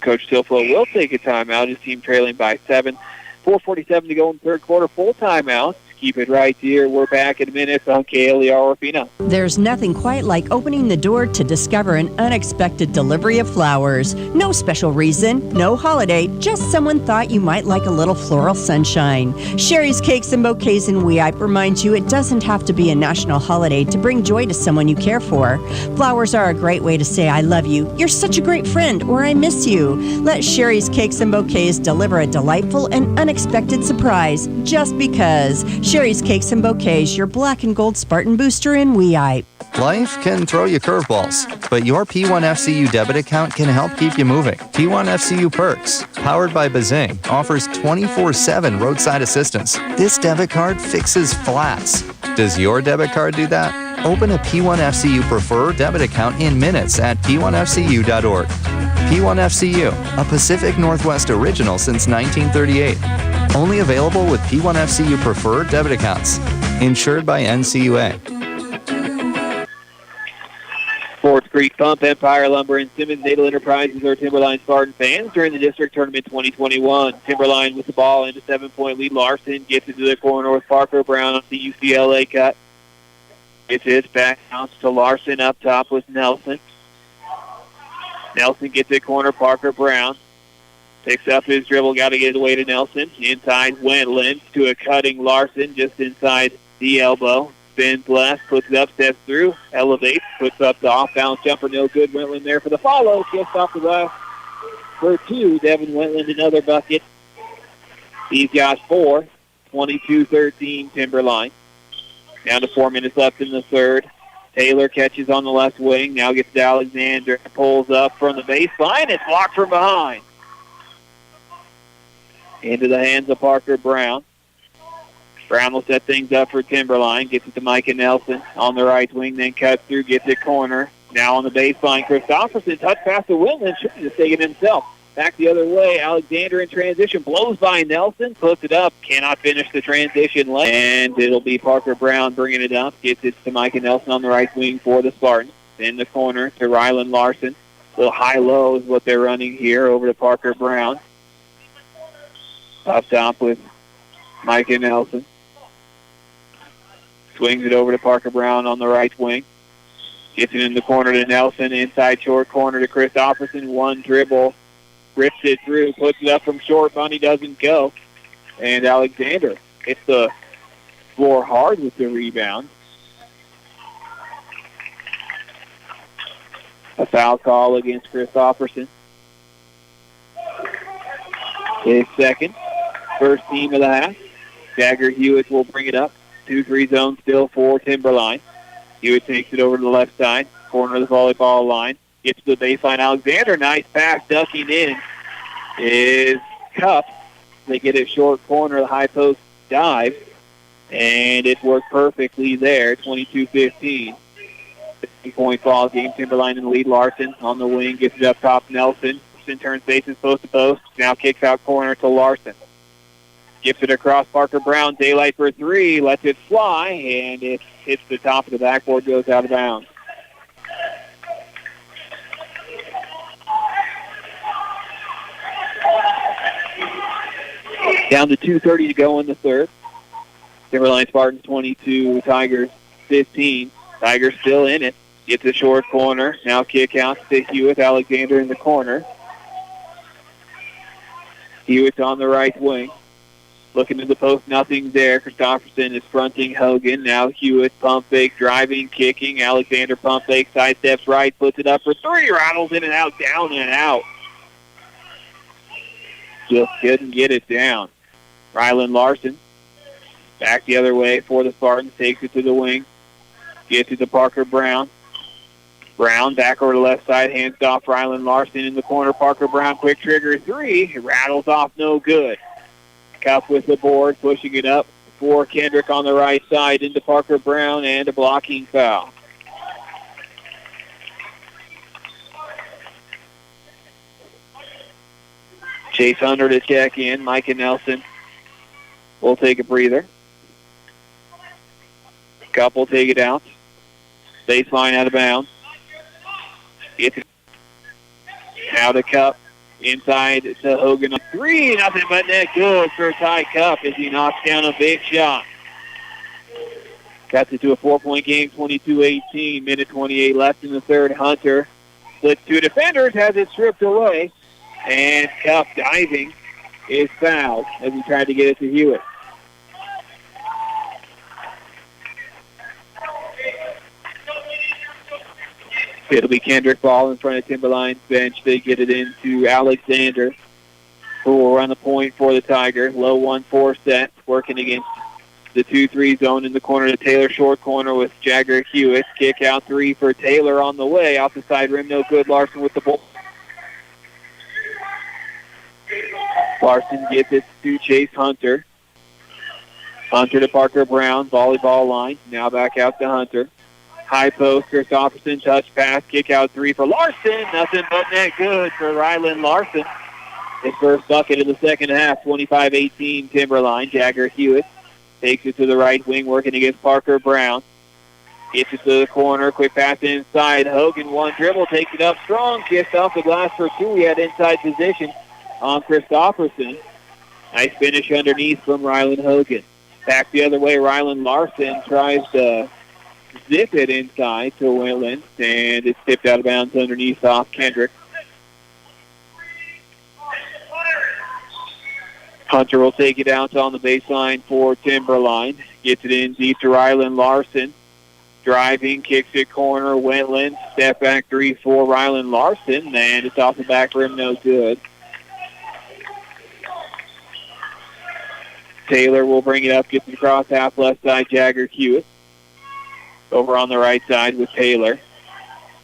Coach Tilflo will take a timeout. His team trailing by 7. 4:47 to go in the third quarter. Full timeout. Keep it right here. We're back in a minute on KLER Orfino. There's nothing quite like opening the door to discover an unexpected delivery of flowers. No special reason, no holiday, just someone thought you might like a little floral sunshine. Sherry's Cakes and Bouquets in Weippe reminds you it doesn't have to be a national holiday to bring joy to someone you care for. Flowers are a great way to say I love you, you're such a great friend, or I miss you. Let Sherry's Cakes and Bouquets deliver a delightful and unexpected surprise just because. Sherry's Cakes and Bouquets, your black and gold Spartan booster in Weippe. Life can throw you curveballs, but your P1FCU debit account can help keep you moving. P1FCU Perks, powered by Bazing, offers 24/7 roadside assistance. This debit card fixes flats. Does your debit card do that? Open a P1FCU Preferred debit account in minutes at p1fcu.org. P1FCU, a Pacific Northwest original since 1938. Only available with P1FCU Preferred debit accounts. Insured by NCUA. Sports Creek Pump, Empire Lumber, and Simmons Naval Enterprises are Timberline Spartan fans during the district tournament 2021. Timberline with the ball into 7-point lead. Larson gets it to the corner with Parker Brown on the UCLA cut. Gets it back out to Larson up top with Nelson. Nelson gets it corner, Parker Brown. Picks up his dribble, got to get it away to Nelson. Inside Wentland to a cutting Larson just inside the elbow. Spins left, puts it up, steps through, elevates, puts up the off-balance jumper, no good. Wentland there for the follow, just off the glass for two. Devin Wentland, another bucket. He's got 4, 22-13 Timberline. Down to 4 minutes left in the third. Taylor catches on the left wing, now gets to Alexander, pulls up from the baseline, it's blocked from behind. Into the hands of Parker Brown. Brown will set things up for Timberline. Gets it to Micah Nelson on the right wing, then cuts through, gets it corner. Now on the baseline, Christopherson touch pass to Witland. Should have taken it himself. Back the other way, Alexander in transition. Blows by Nelson, puts it up. Cannot finish the transition left. And it'll be Parker Brown bringing it up. Gets it to Micah Nelson on the right wing for the Spartans. In the corner to Rylan Larson. A little high-low is what they're running here over to Parker Brown. Up top with Micah Nelson. Swings it over to Parker Brown on the right wing. Gets it in the corner to Nelson. Inside short corner to Christopherson. One dribble. Rips it through. Puts it up from short. Bunny doesn't go. And Alexander hits the floor hard with the rebound. A foul call against Christopherson. His second. First team of the half. Jagger Hewitt will bring it up. 2-3 zone still for Timberline. Hewitt takes it over to the left side. Corner of the volleyball line. Gets to the baseline. Alexander, nice pass. Ducking in is Cup. They get it short corner. The high post dive. And it worked perfectly there. 22-15. 50-point ball game. Timberline in the lead. Larson on the wing. Gets it up top. Nelson. Turns faces post to post. Now kicks out corner to Larson. Gives it across Parker Brown. Daylight for three. Lets it fly. And it hits the top of the backboard. Goes out of bounds. Down to 2:30 to go in the third. Timberline Spartans 22. Tigers 15. Tigers still in it. Gets a short corner. Now kick out to Hewitt. Alexander in the corner. Hewitt's on the right wing. Looking to the post, nothing there. Christopherson is fronting Hogan. Now Hewitt pump fake, driving, kicking. Alexander pump fake, side steps right, puts it up for three. Rattles in and out, down and out. Just couldn't get it down. Rylan Larson back the other way for the Spartans. Takes it to the wing. Gets it to Parker Brown. Brown back over the left side. Hands off Rylan Larson in the corner. Parker Brown, quick trigger three. It rattles off, no good. Cup with the board, pushing it up for Kendrick on the right side into Parker Brown, and a blocking foul. Chase Hunter to check in. Micah Nelson will take a breather. Cup will take it out. Baseline out of bounds. It's now to Cup. Inside to Hogan. Three, nothing but net good for Ty Cup as he knocks down a big shot. Cuts it to a 4-point game, 22-18. Minute 28 left in the third. Hunter splits two defenders, has it stripped away. And Cup diving is fouled as he tried to get it to Hewitt. It'll be Kendrick ball in front of Timberline's bench. They get it into Alexander, who will run the point for the Tigers. Low 1-4 set, working against the 2-3 zone in the corner to Taylor. Short corner with Jagger Hewitt. Kick out three for Taylor on the way. Off the side rim, no good. Larson with the ball. Larson gets it to Chase Hunter. Hunter to Parker Brown. Volleyball line. Now back out to Hunter. High post, Christopherson, touch pass, kick out three for Larson. Nothing but net good for Rylan Larson. His first bucket in the second half, 25-18 Timberline. Jagger Hewitt takes it to the right wing, working against Parker Brown. Gets it to the corner, quick pass inside. Hogan, one dribble, takes it up strong, kissed off the glass for two. He had inside position on Christopherson. Nice finish underneath from Rylan Hogan. Back the other way, Rylan Larson tries to zip it inside to Wetland, and it's tipped out of bounds underneath off Kendrick. Hunter will take it out on the baseline for Timberline. Gets it in deep to Rylan Larson. Driving, kicks it corner, Wetland. Step back three for Rylan Larson, and it's off the back rim, no good. Taylor will bring it up, gets it across half left side, Jagger Hewitt. Over on the right side with Taylor.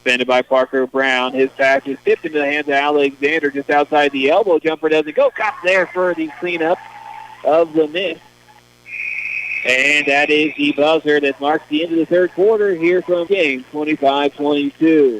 Defended by Parker Brown. His pass is tipped into the hands of Alexander just outside the elbow. Jumper doesn't go. Caught there for the cleanup of the miss. And that is the buzzer that marks the end of the third quarter here from game 25-22.